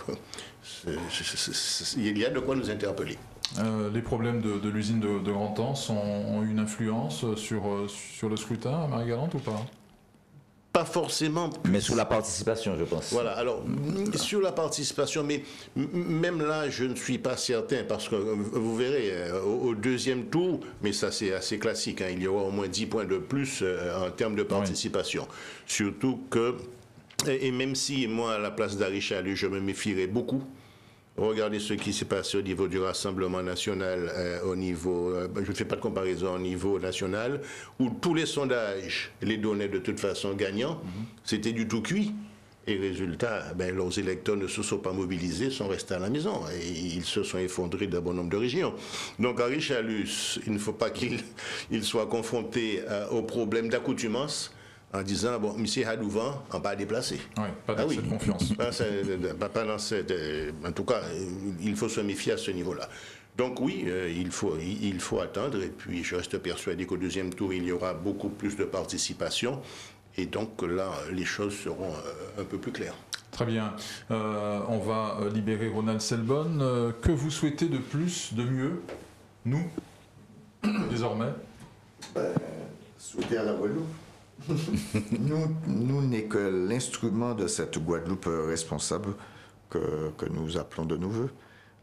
il y a de quoi nous interpeller. Les problèmes de l'usine de Grand-Anse ont eu une influence sur le scrutin à Marie-Galante ou pas? Pas forcément. Mais sous la participation, je pense. Voilà, alors, sur la participation, mais même là, je ne suis pas certain, parce que vous verrez, au deuxième tour, mais ça c'est assez classique, hein, il y aura au moins 10 points de plus en termes de participation. Oui. Surtout que, et même si moi, à la place d'Harry Chalus, je me méfierais beaucoup. Regardez ce qui s'est passé au niveau du Rassemblement national, au niveau, je ne fais pas de comparaison au niveau national, où tous les sondages les donnaient de toute façon gagnants, c'était du tout cuit. Et résultat, leurs électeurs ne se sont pas mobilisés, sont restés à la maison. Et ils se sont effondrés d'un bon nombre de régions. Donc Harry Chalus, il ne faut pas qu'il soit confronté au problème d'accoutumance, en disant, bon, monsieur Hadouvan, on va déplacer. Oui, pas dans cette confiance. Pas dans cette, en tout cas, il faut se méfier à ce niveau-là. Donc oui, il faut attendre, et puis je reste persuadé qu'au deuxième tour, il y aura beaucoup plus de participation, et donc là, les choses seront un peu plus claires. Très bien. On va libérer Ronald Selbonne. Que vous souhaitez de plus, de mieux, nous, désormais? Souhaiter à la Guadeloupe. Nous n'est que l'instrument de cette Guadeloupe responsable que nous appelons de nos voeux.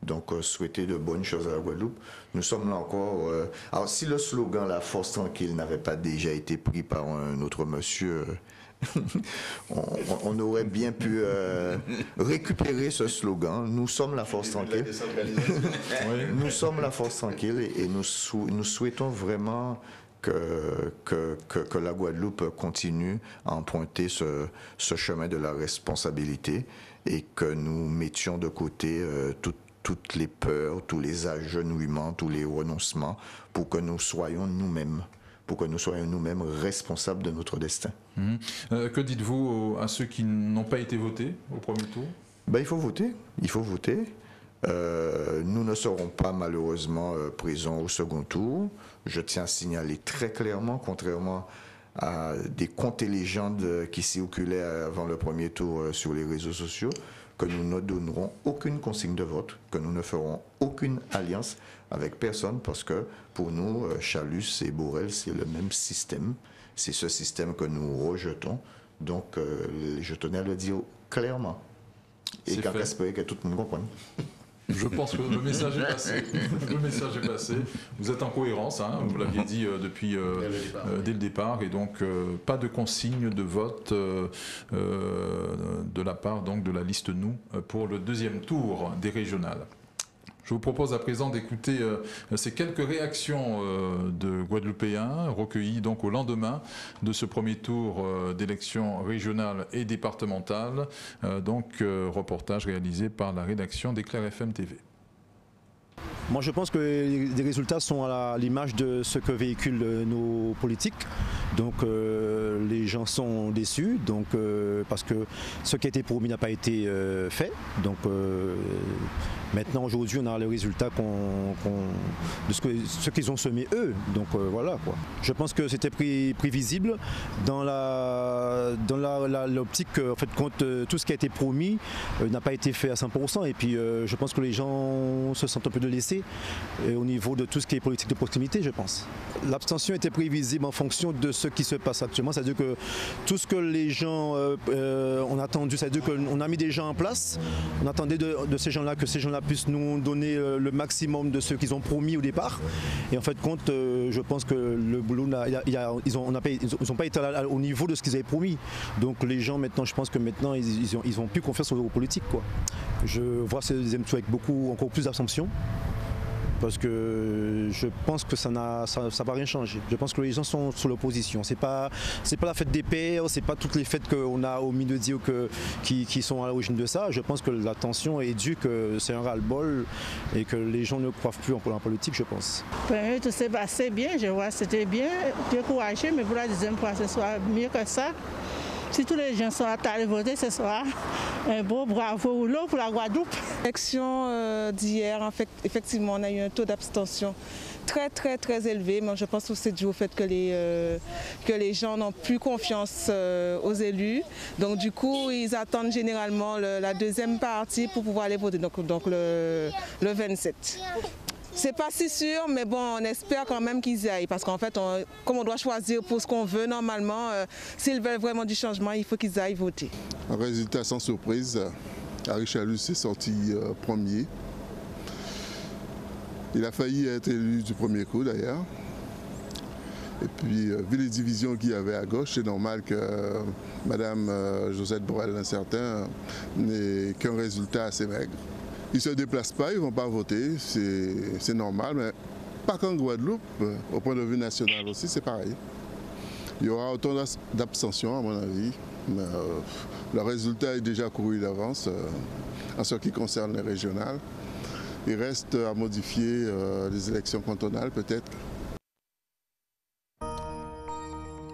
Donc, souhaiter de bonnes choses à la Guadeloupe. Nous sommes là encore. Alors, si le slogan La force tranquille n'avait pas déjà été pris par un autre monsieur, on aurait bien pu récupérer ce slogan. Nous sommes la force tranquille. Nous sommes la force tranquille et nous souhaitons vraiment que la Guadeloupe continue à emprunter ce chemin de la responsabilité et que nous mettions de côté toutes les peurs, tous les agenouillements, tous les renoncements pour que nous soyons nous-mêmes. Pour que nous soyons nous-mêmes responsables de notre destin. Que dites-vous à ceux qui n'ont pas été votés au premier tour? Il faut voter. Il faut voter. Nous ne serons pas malheureusement présents au second tour. Je tiens à signaler très clairement, contrairement à des contes et légendes qui circulaient avant le premier tour sur les réseaux sociaux, que nous ne donnerons aucune consigne de vote, que nous ne ferons aucune alliance avec personne, parce que pour nous, Chalus et Borel, c'est le même système. C'est ce système que nous rejetons. Donc, je tenais à le dire clairement. Et qu'à espérer que tout le monde comprenne. Je pense que le message est passé. Le message est passé. Vous êtes en cohérence, hein, vous l'aviez dit depuis dès le départ, et donc pas de consigne de vote de la part donc de la liste Nous pour le deuxième tour des régionales. Je vous propose à présent d'écouter ces quelques réactions de Guadeloupéens recueillies donc au lendemain de ce premier tour d'élections régionales et départementales. Reportage réalisé par la rédaction d'Éclair FM TV. Moi, je pense que les résultats sont à l'image de ce que véhiculent nos politiques. Donc, les gens sont déçus, parce que ce qui a été promis n'a pas été fait. Donc, maintenant, aujourd'hui, on a le résultat de ce qu'ils ont semé eux. Donc, voilà quoi. Je pense que c'était prévisible dans l'optique en fait, quand tout ce qui a été promis n'a pas été fait à 100%. Et puis, je pense que les gens se sentent un peu délaissés au niveau de tout ce qui est politique de proximité, je pense. L'abstention était prévisible en fonction de ce qui se passe actuellement, c'est-à-dire que tout ce que les gens ont attendu, c'est-à-dire qu'on a mis des gens en place, on attendait de ces gens-là que ces gens-là puissent nous donner le maximum de ce qu'ils ont promis au départ. Et en fait, je pense que le boulot, ils n'ont pas été au niveau de ce qu'ils avaient promis. Donc les gens maintenant, je pense que maintenant, ils ont plus confiance aux politiques, quoi. Je vois ce deuxième tour avec encore plus d'abstention. Parce que je pense que ça va rien changer. Je pense que les gens sont sur l'opposition. C'est pas la fête des pères, c'est pas toutes les fêtes qu'on a au milieu de qui sont à l'origine de ça. Je pense que la tension est due que c'est un ras-le-bol et que les gens ne croient plus en politique, je pense. Tout s'est passé bien, je vois, c'était bien, découragé, mais pour la deuxième fois, ce soit mieux que ça. Si tous les gens sont allés voter ce soir, un beau bravo pour la Guadeloupe. L'élection d'hier, en fait, effectivement, on a eu un taux d'abstention très élevé, mais je pense que c'est dû au fait que les gens n'ont plus confiance aux élus. Donc du coup, ils attendent généralement la deuxième partie pour pouvoir aller voter, donc le 27. C'est pas si sûr, mais bon, on espère quand même qu'ils y aillent, parce qu'en fait, comme on doit choisir pour ce qu'on veut, normalement, s'ils veulent vraiment du changement, il faut qu'ils aillent voter. Un résultat sans surprise, Harry Chalus est sorti premier. Il a failli être élu du premier coup d'ailleurs. Et puis, vu les divisions qu'il y avait à gauche, c'est normal que Mme Josette Borrell-Incertain n'ait qu'un résultat assez maigre. Ils ne se déplacent pas, ils ne vont pas voter, c'est normal, mais pas qu'en Guadeloupe, au point de vue national aussi, c'est pareil. Il y aura autant d'abstention à mon avis, mais le résultat est déjà couru d'avance en ce qui concerne les régionales. Il reste à modifier les élections cantonales peut-être.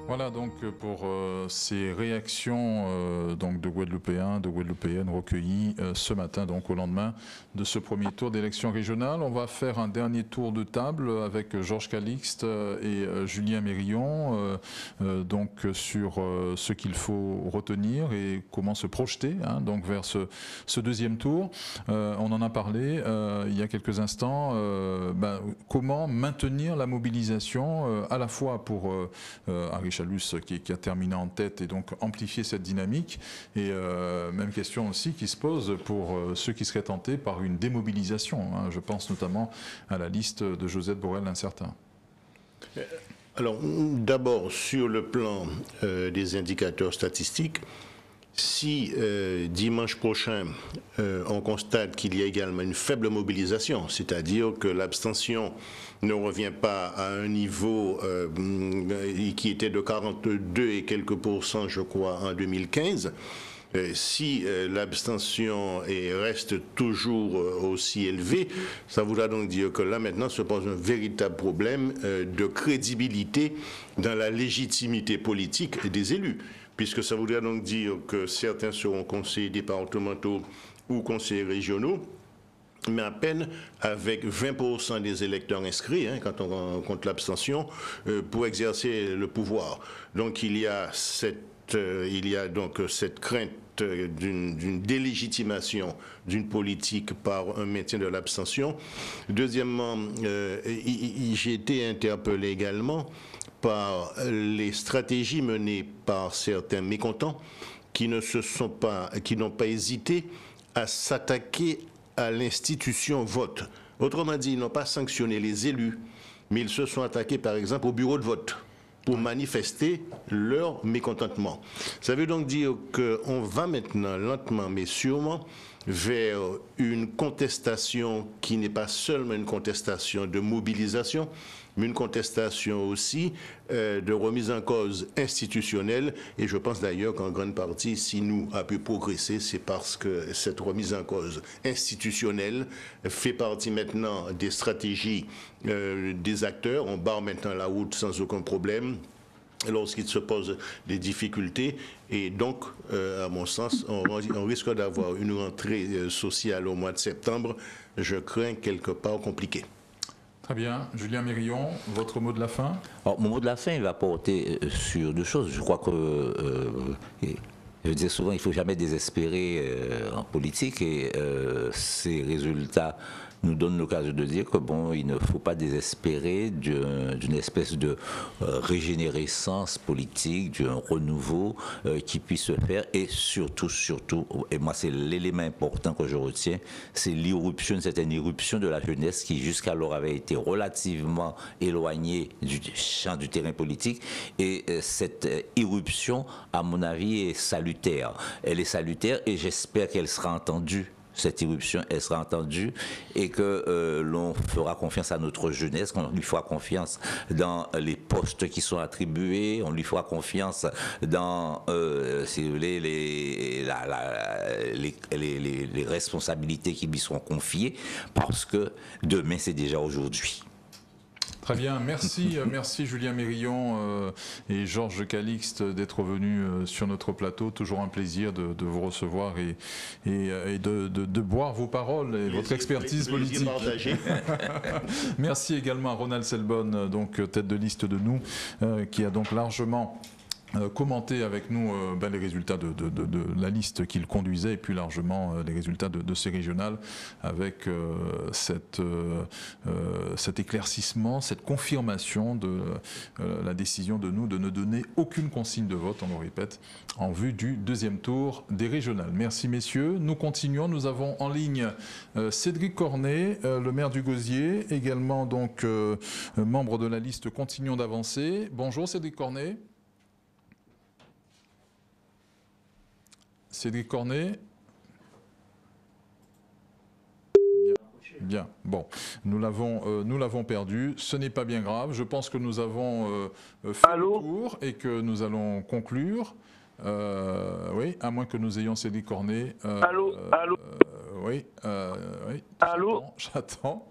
Voilà donc pour ces réactions de Guadeloupéens, de Guadeloupéennes recueillies ce matin, donc au lendemain de ce premier tour d'élection régionale. On va faire un dernier tour de table avec Georges Calixte et Julien Mérillon, sur ce qu'il faut retenir et comment se projeter vers ce deuxième tour. On en a parlé il y a quelques instants. Comment maintenir la mobilisation à la fois pour Harry Chalus qui a terminé en tête et donc amplifier cette dynamique, et même question aussi qui se pose pour ceux qui seraient tentés par une démobilisation. Je pense notamment à la liste de Josette Borrell-Incertain. Alors d'abord sur le plan des indicateurs statistiques, si dimanche prochain on constate qu'il y a également une faible mobilisation, c'est-à-dire que l'abstention ne revient pas à un niveau qui était de 42 et quelques %, je crois, en 2015, si l'abstention reste toujours aussi élevée, ça voudra donc dire que là maintenant se pose un véritable problème de crédibilité dans la légitimité politique des élus, puisque ça voudrait donc dire que certains seront conseillers départementaux ou conseillers régionaux, mais à peine avec 20% des électeurs inscrits, quand on compte l'abstention, pour exercer le pouvoir. Donc il y a donc cette crainte d'une délégitimation d'une politique par un maintien de l'abstention. Deuxièmement, j'ai été interpellé également par les stratégies menées par certains mécontents qui n'ont pas hésité à s'attaquer à l'institution vote. Autrement dit, ils n'ont pas sanctionné les élus, mais ils se sont attaqués par exemple au bureau de vote pour manifester leur mécontentement. Ça veut donc dire qu'on va maintenant, lentement mais sûrement, vers une contestation qui n'est pas seulement une contestation de mobilisation, mais une contestation aussi de remise en cause institutionnelle. Et je pense d'ailleurs qu'en grande partie, si nous a pu progresser, c'est parce que cette remise en cause institutionnelle fait partie maintenant des stratégies des acteurs. On barre maintenant la route sans aucun problème lorsqu'il se pose des difficultés. Et donc, à mon sens, on risque d'avoir une rentrée sociale au mois de septembre, je crains quelque part compliquée. Très bien. Julien Mérillon, votre mot de la fin? Alors, mon mot de la fin, il va porter sur deux choses. Je crois que, je dis souvent, il ne faut jamais désespérer en politique, et ces résultats nous donnent l'occasion de dire que bon, il ne faut pas désespérer d'une espèce de régénérescence politique, d'un renouveau qui puisse se faire, et surtout, et moi c'est l'élément important que je retiens, c'est l'irruption, une certaine irruption de la jeunesse qui jusqu'alors avait été relativement éloignée du champ du terrain politique, et cette irruption, à mon avis, est salutaire. Elle est salutaire, et j'espère qu'elle sera entendue. Cette irruption, elle sera entendue, et que l'on fera confiance à notre jeunesse, qu'on lui fera confiance dans les postes qui sont attribués, on lui fera confiance dans, si vous voulez, les responsabilités qui lui seront confiées, parce que demain, c'est déjà aujourd'hui. Très bien, merci, merci Julien Mérillon et Georges Calixte d'être venus sur notre plateau. Toujours un plaisir de vous recevoir et de boire vos paroles et votre expertise politique. Merci également à Ronald Selbonne, donc tête de liste de nous, qui a donc largement commenter avec nous les résultats de la liste qu'il conduisait, et plus largement les résultats de ces régionales, avec cet éclaircissement, cette confirmation de la décision de nous de ne donner aucune consigne de vote, on le répète, en vue du deuxième tour des régionales. Merci messieurs. Nous continuons. Nous avons en ligne Cédric Cornet, le maire du Gosier, également donc membre de la liste Continuons d'avancer. Bonjour Cédric Cornet. Cédric Cornet. Bien, bon, nous l'avons perdu, ce n'est pas bien grave, je pense que nous avons fait le tour et que nous allons conclure. Oui, à moins que nous ayons Cédric Cornet. Allô. Oui, allô. J'attends.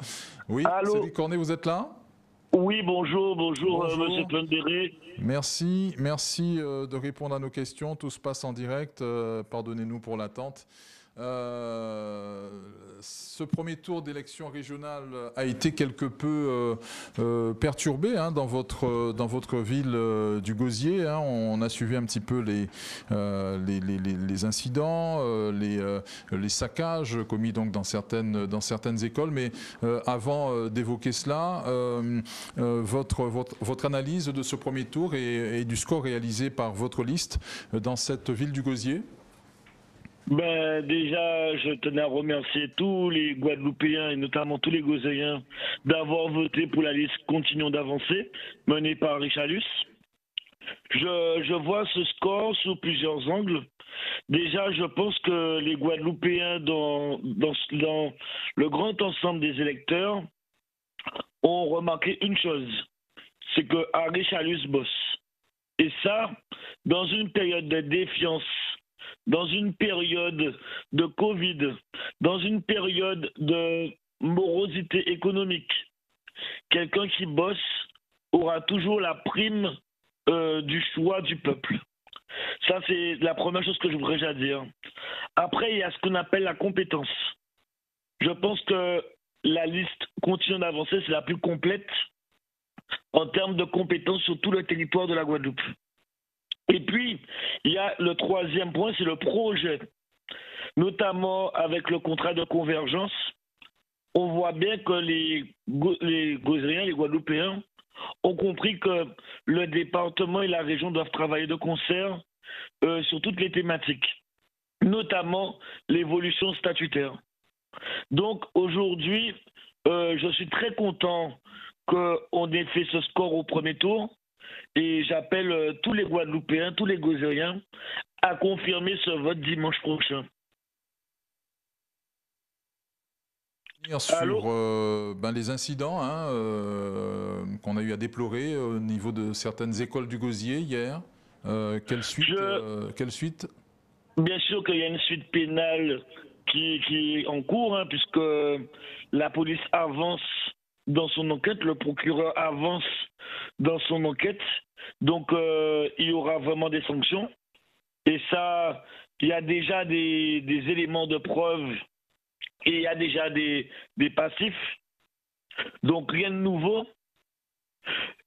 Oui, allô. Cédric Cornet, vous êtes là? Oui, bonjour, monsieur Plundéré. Merci de répondre à nos questions. Tout se passe en direct. Pardonnez-nous pour l'attente. Ce premier tour d'élection régionale a été quelque peu perturbé dans votre ville du Gosier. On a suivi un petit peu les incidents, les saccages commis donc dans certaines écoles. Mais avant d'évoquer cela, votre analyse de ce premier tour et du score réalisé par votre liste dans cette ville du Gosier? Déjà, je tenais à remercier tous les Guadeloupéens et notamment tous les Gosiens d'avoir voté pour la liste Continuons d'avancer, menée par Richard Luce. Je vois ce score sous plusieurs angles. Déjà, je pense que les Guadeloupéens, dans le grand ensemble des électeurs, ont remarqué une chose, c'est que Richard Luce bosse. Et ça, dans une période de défiance, dans une période de Covid, dans une période de morosité économique, quelqu'un qui bosse aura toujours la prime du choix du peuple. Ça, c'est la première chose que je voudrais déjà dire. Après, il y a ce qu'on appelle la compétence. Je pense que la liste Continuons d'avancer, c'est la plus complète en termes de compétences sur tout le territoire de la Guadeloupe. Et puis, il y a le troisième point, c'est le projet. Notamment avec le contrat de convergence, on voit bien que les Gosiens, les Guadeloupéens, ont compris que le département et la région doivent travailler de concert sur toutes les thématiques, notamment l'évolution statutaire. Donc aujourd'hui, je suis très content qu'on ait fait ce score au premier tour. Et j'appelle tous les Guadeloupéens, tous les Gosiens à confirmer ce vote dimanche prochain. Sur les incidents qu'on a eu à déplorer au niveau de certaines écoles du Gosier hier. Quelle suite? Bien sûr qu'il y a une suite pénale qui est en cours, puisque la police avance dans son enquête, le procureur avance dans son enquête. Donc il y aura vraiment des sanctions. Et ça, il y a déjà des éléments de preuve et il y a déjà des passifs. Donc rien de nouveau.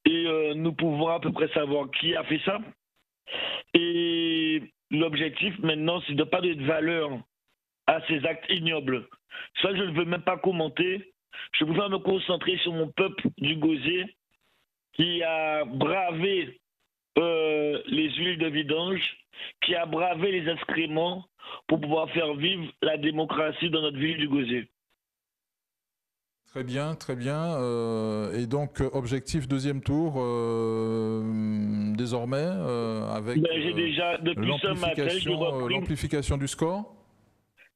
Et nous pouvons à peu près savoir qui a fait ça. Et l'objectif maintenant, c'est de ne pas donner de valeur à ces actes ignobles. Ça, je ne veux même pas commenter. Je préfère me concentrer sur mon peuple du Gosier qui a bravé les huiles de vidange, qui a bravé les excréments pour pouvoir faire vivre la démocratie dans notre ville du Gosier. Très bien, très bien. Et donc, objectif deuxième tour, désormais, avec j'ai déjà, depuis ce matin, j'ai repris l'amplification du score.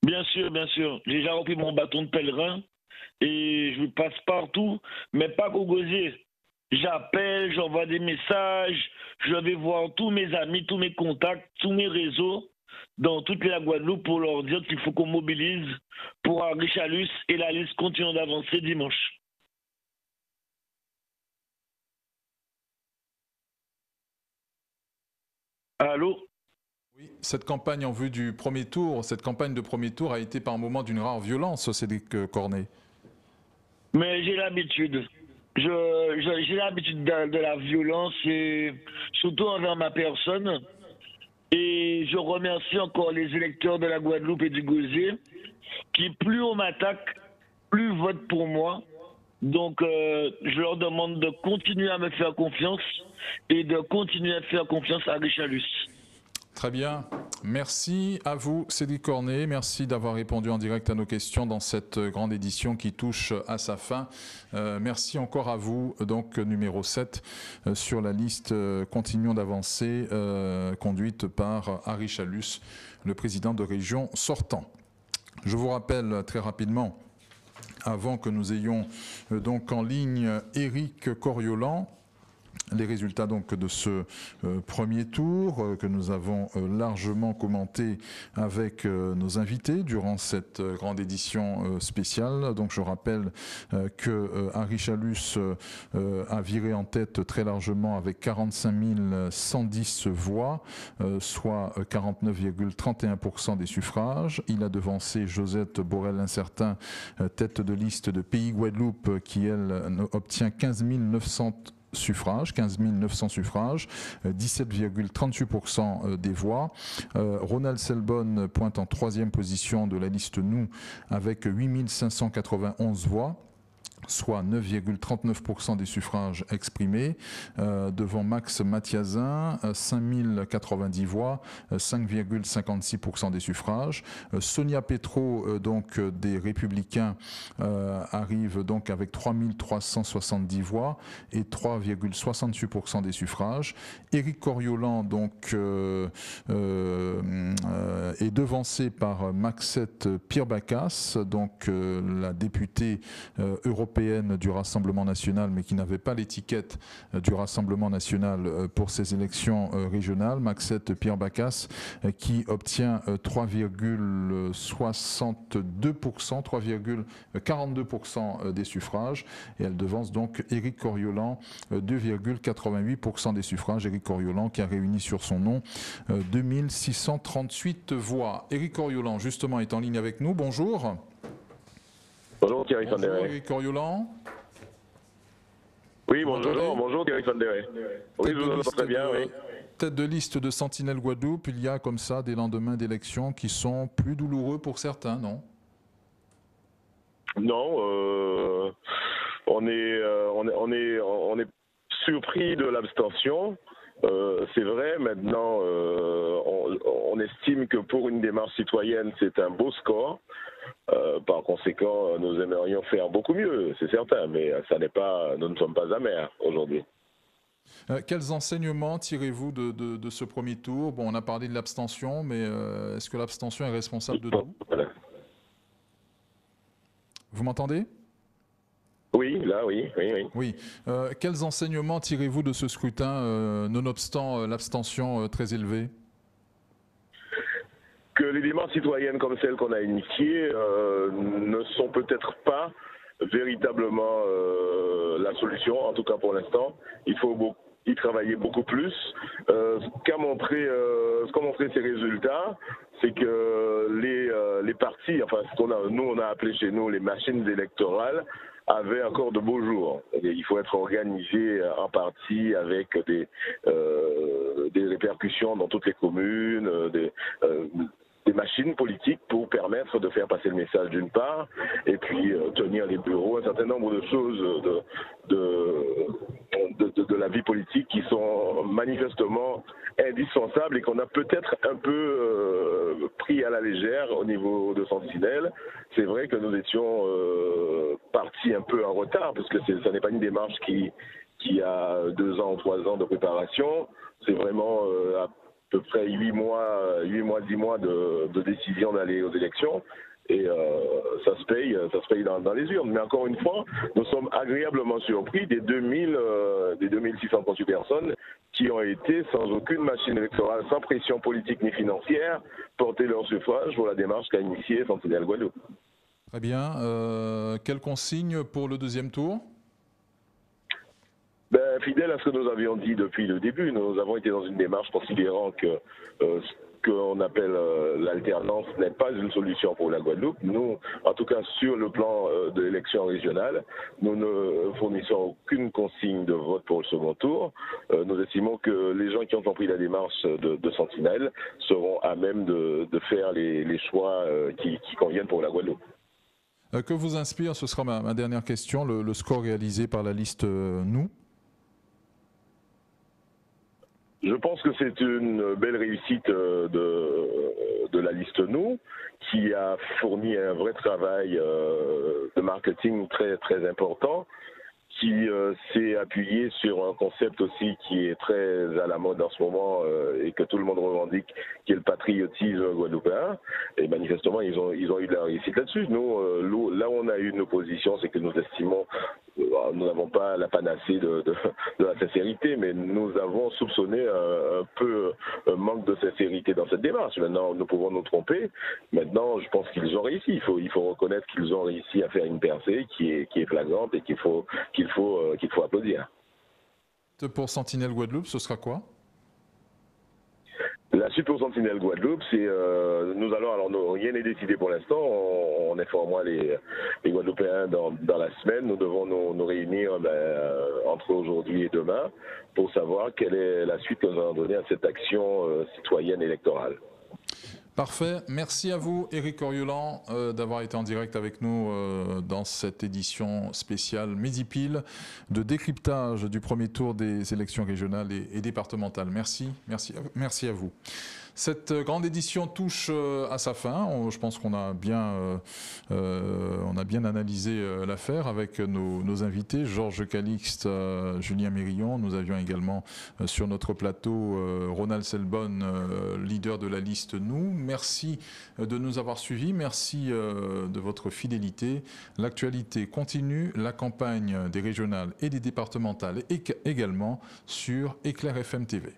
Bien sûr, bien sûr. J'ai déjà repris mon bâton de pèlerin et je passe partout, mais pas qu'au Gosier. J'appelle, j'envoie des messages, je vais voir tous mes amis, tous mes contacts, tous mes réseaux dans toute la Guadeloupe pour leur dire qu'il faut qu'on mobilise pour Richalus et la liste continue d'avancer dimanche. Allô? Oui, cette campagne en vue du premier tour, cette campagne de premier tour a été par moments d'une rare violence, Cédric Cornet. Mais j'ai l'habitude. J'ai l'habitude de la violence, et surtout envers ma personne. Et je remercie encore les électeurs de la Guadeloupe et du Gosier qui, plus on m'attaque, plus votent pour moi. Donc, je leur demande de continuer à me faire confiance et de continuer à faire confiance à Richalus. Très bien. Merci à vous, Cédric Cornet. Merci d'avoir répondu en direct à nos questions dans cette grande édition qui touche à sa fin. Merci encore à vous, donc numéro 7 sur la liste Continuons d'avancer, conduite par Harry Chalus, le président de région sortant. Je vous rappelle très rapidement, avant que nous ayons donc en ligne Éric Coriolan, les résultats donc de ce premier tour que nous avons largement commenté avec nos invités durant cette grande édition spéciale. Donc je rappelle que Harry Chalus a viré en tête très largement avec 45 110 voix, soit 49,31% des suffrages. Il a devancé Josette Borel-Incertain, tête de liste de Pays Guadeloupe, qui elle obtient 15 900 suffrages, 15 900 suffrages, 17,38% des voix. Ronald Selbonne pointe en troisième position de la liste Nous avec 8 591 voix, soit 9,39% des suffrages exprimés, devant Max Mathiazin, 5090 voix, 5,56% des suffrages. Sonia Petro, donc des Républicains, arrive donc avec 3370 voix et 3,68% des suffrages. Éric Coriolan, donc, est devancé par Maxette Pierre-Bacas, donc la députée européenne du Rassemblement national, mais qui n'avait pas l'étiquette du Rassemblement national pour ces élections régionales. Maxette Pierre-Bacas qui obtient 3,62%, 3,42% des suffrages, et elle devance donc Éric Coriolan, 2,88% des suffrages. Éric Coriolan qui a réuni sur son nom 2638 voix. Éric Coriolan justement est en ligne avec nous. Bonjour. Bonjour Thierry Van Der Hey. Bonjour Éric Coriolan. Oui, bonjour Thierry Van Der Hey. Oui, je vous entends très bien, oui. Tête de liste de Sentinelle Guadeloupe, il y a comme ça des lendemains d'élections qui sont plus douloureux pour certains, non? Non, on est surpris de l'abstention. C'est vrai, maintenant, on estime que pour une démarche citoyenne, c'est un beau score. Par conséquent, nous aimerions faire beaucoup mieux, c'est certain, mais ça n'est pas, nous ne sommes pas amers aujourd'hui. Quels enseignements tirez-vous de ce premier tour? Bon, on a parlé de l'abstention, mais est-ce que l'abstention est responsable de tout? Voilà. Vous m'entendez? Oui, là, oui. Oui. Quels enseignements tirez-vous de ce scrutin, nonobstant l'abstention très élevée? Que les démarches citoyennes comme celles qu'on a initiées ne sont peut-être pas véritablement la solution, en tout cas pour l'instant. Il faut y travailler beaucoup plus. Ce qu'ont montré ces résultats, c'est que les partis, enfin nous on a appelé chez nous les machines électorales, avaient encore de beaux jours. Et il faut être organisé en partie avec des répercussions dans toutes les communes, des machines politiques pour permettre de faire passer le message d'une part, et puis tenir les bureaux, un certain nombre de choses de la vie politique qui sont manifestement indispensables et qu'on a peut-être un peu pris à la légère au niveau de Sentinelle. C'est vrai que nous étions partis un peu en retard, parce que ce n'est pas une démarche qui a 2 ans ou 3 ans de préparation. C'est vraiment à peu près 10 mois de décision d'aller aux élections. Et ça se paye dans les urnes. Mais encore une fois, nous sommes agréablement surpris des 2638 personnes qui ont été sans aucune machine électorale, sans pression politique ni financière, porter leur suffrage pour la démarche qu'a initiée Sentinelle Guadeloupe. Très bien. Quelle consigne pour le deuxième tour? Fidèle à ce que nous avions dit depuis le début, nous avons été dans une démarche considérant que ce qu'on appelle l'alternance n'est pas une solution pour la Guadeloupe. Nous, en tout cas sur le plan de l'élection régionale, nous ne fournissons aucune consigne de vote pour le second tour. Nous estimons que les gens qui ont compris la démarche de Sentinelle seront à même de faire les choix qui conviennent pour la Guadeloupe. Que vous inspire, ce sera ma dernière question, le score réalisé par la liste Nous? Je pense que c'est une belle réussite de la liste Nous, qui a fourni un vrai travail de marketing très, très important, qui s'est appuyé sur un concept aussi qui est très à la mode en ce moment et que tout le monde revendique, qui est le patriotisme guadeloupéen. Et manifestement, ils ont eu de la réussite là-dessus. Nous, là où on a eu une opposition, c'est que nous estimons, nous n'avons pas la panacée de la sincérité, mais nous avons soupçonné un peu un manque de sincérité dans cette démarche. Maintenant, nous pouvons nous tromper. Maintenant, je pense qu'ils ont réussi. Il faut reconnaître qu'ils ont réussi à faire une percée qui est flagrante et qu'il faut applaudir. Pour Sentinelle Guadeloupe, ce sera quoi? La suite pour Sentinelle Guadeloupe, c'est rien n'est décidé pour l'instant. On informera les Guadeloupéens dans la semaine. Nous devons nous réunir entre aujourd'hui et demain pour savoir quelle est la suite que nous allons donner à cette action citoyenne électorale. Parfait. Merci à vous, Éric Coriolan, d'avoir été en direct avec nous dans cette édition spéciale Midi-Pile de décryptage du premier tour des élections régionales et départementales. Merci à vous. Cette grande édition touche à sa fin. Je pense qu'on a bien analysé l'affaire avec nos invités, Georges Calixte, Julien Mérillon. Nous avions également sur notre plateau Ronald Selbonne, leader de la liste Nous. Merci de nous avoir suivis. Merci de votre fidélité. L'actualité continue, la campagne des régionales et des départementales également sur Éclair FM TV.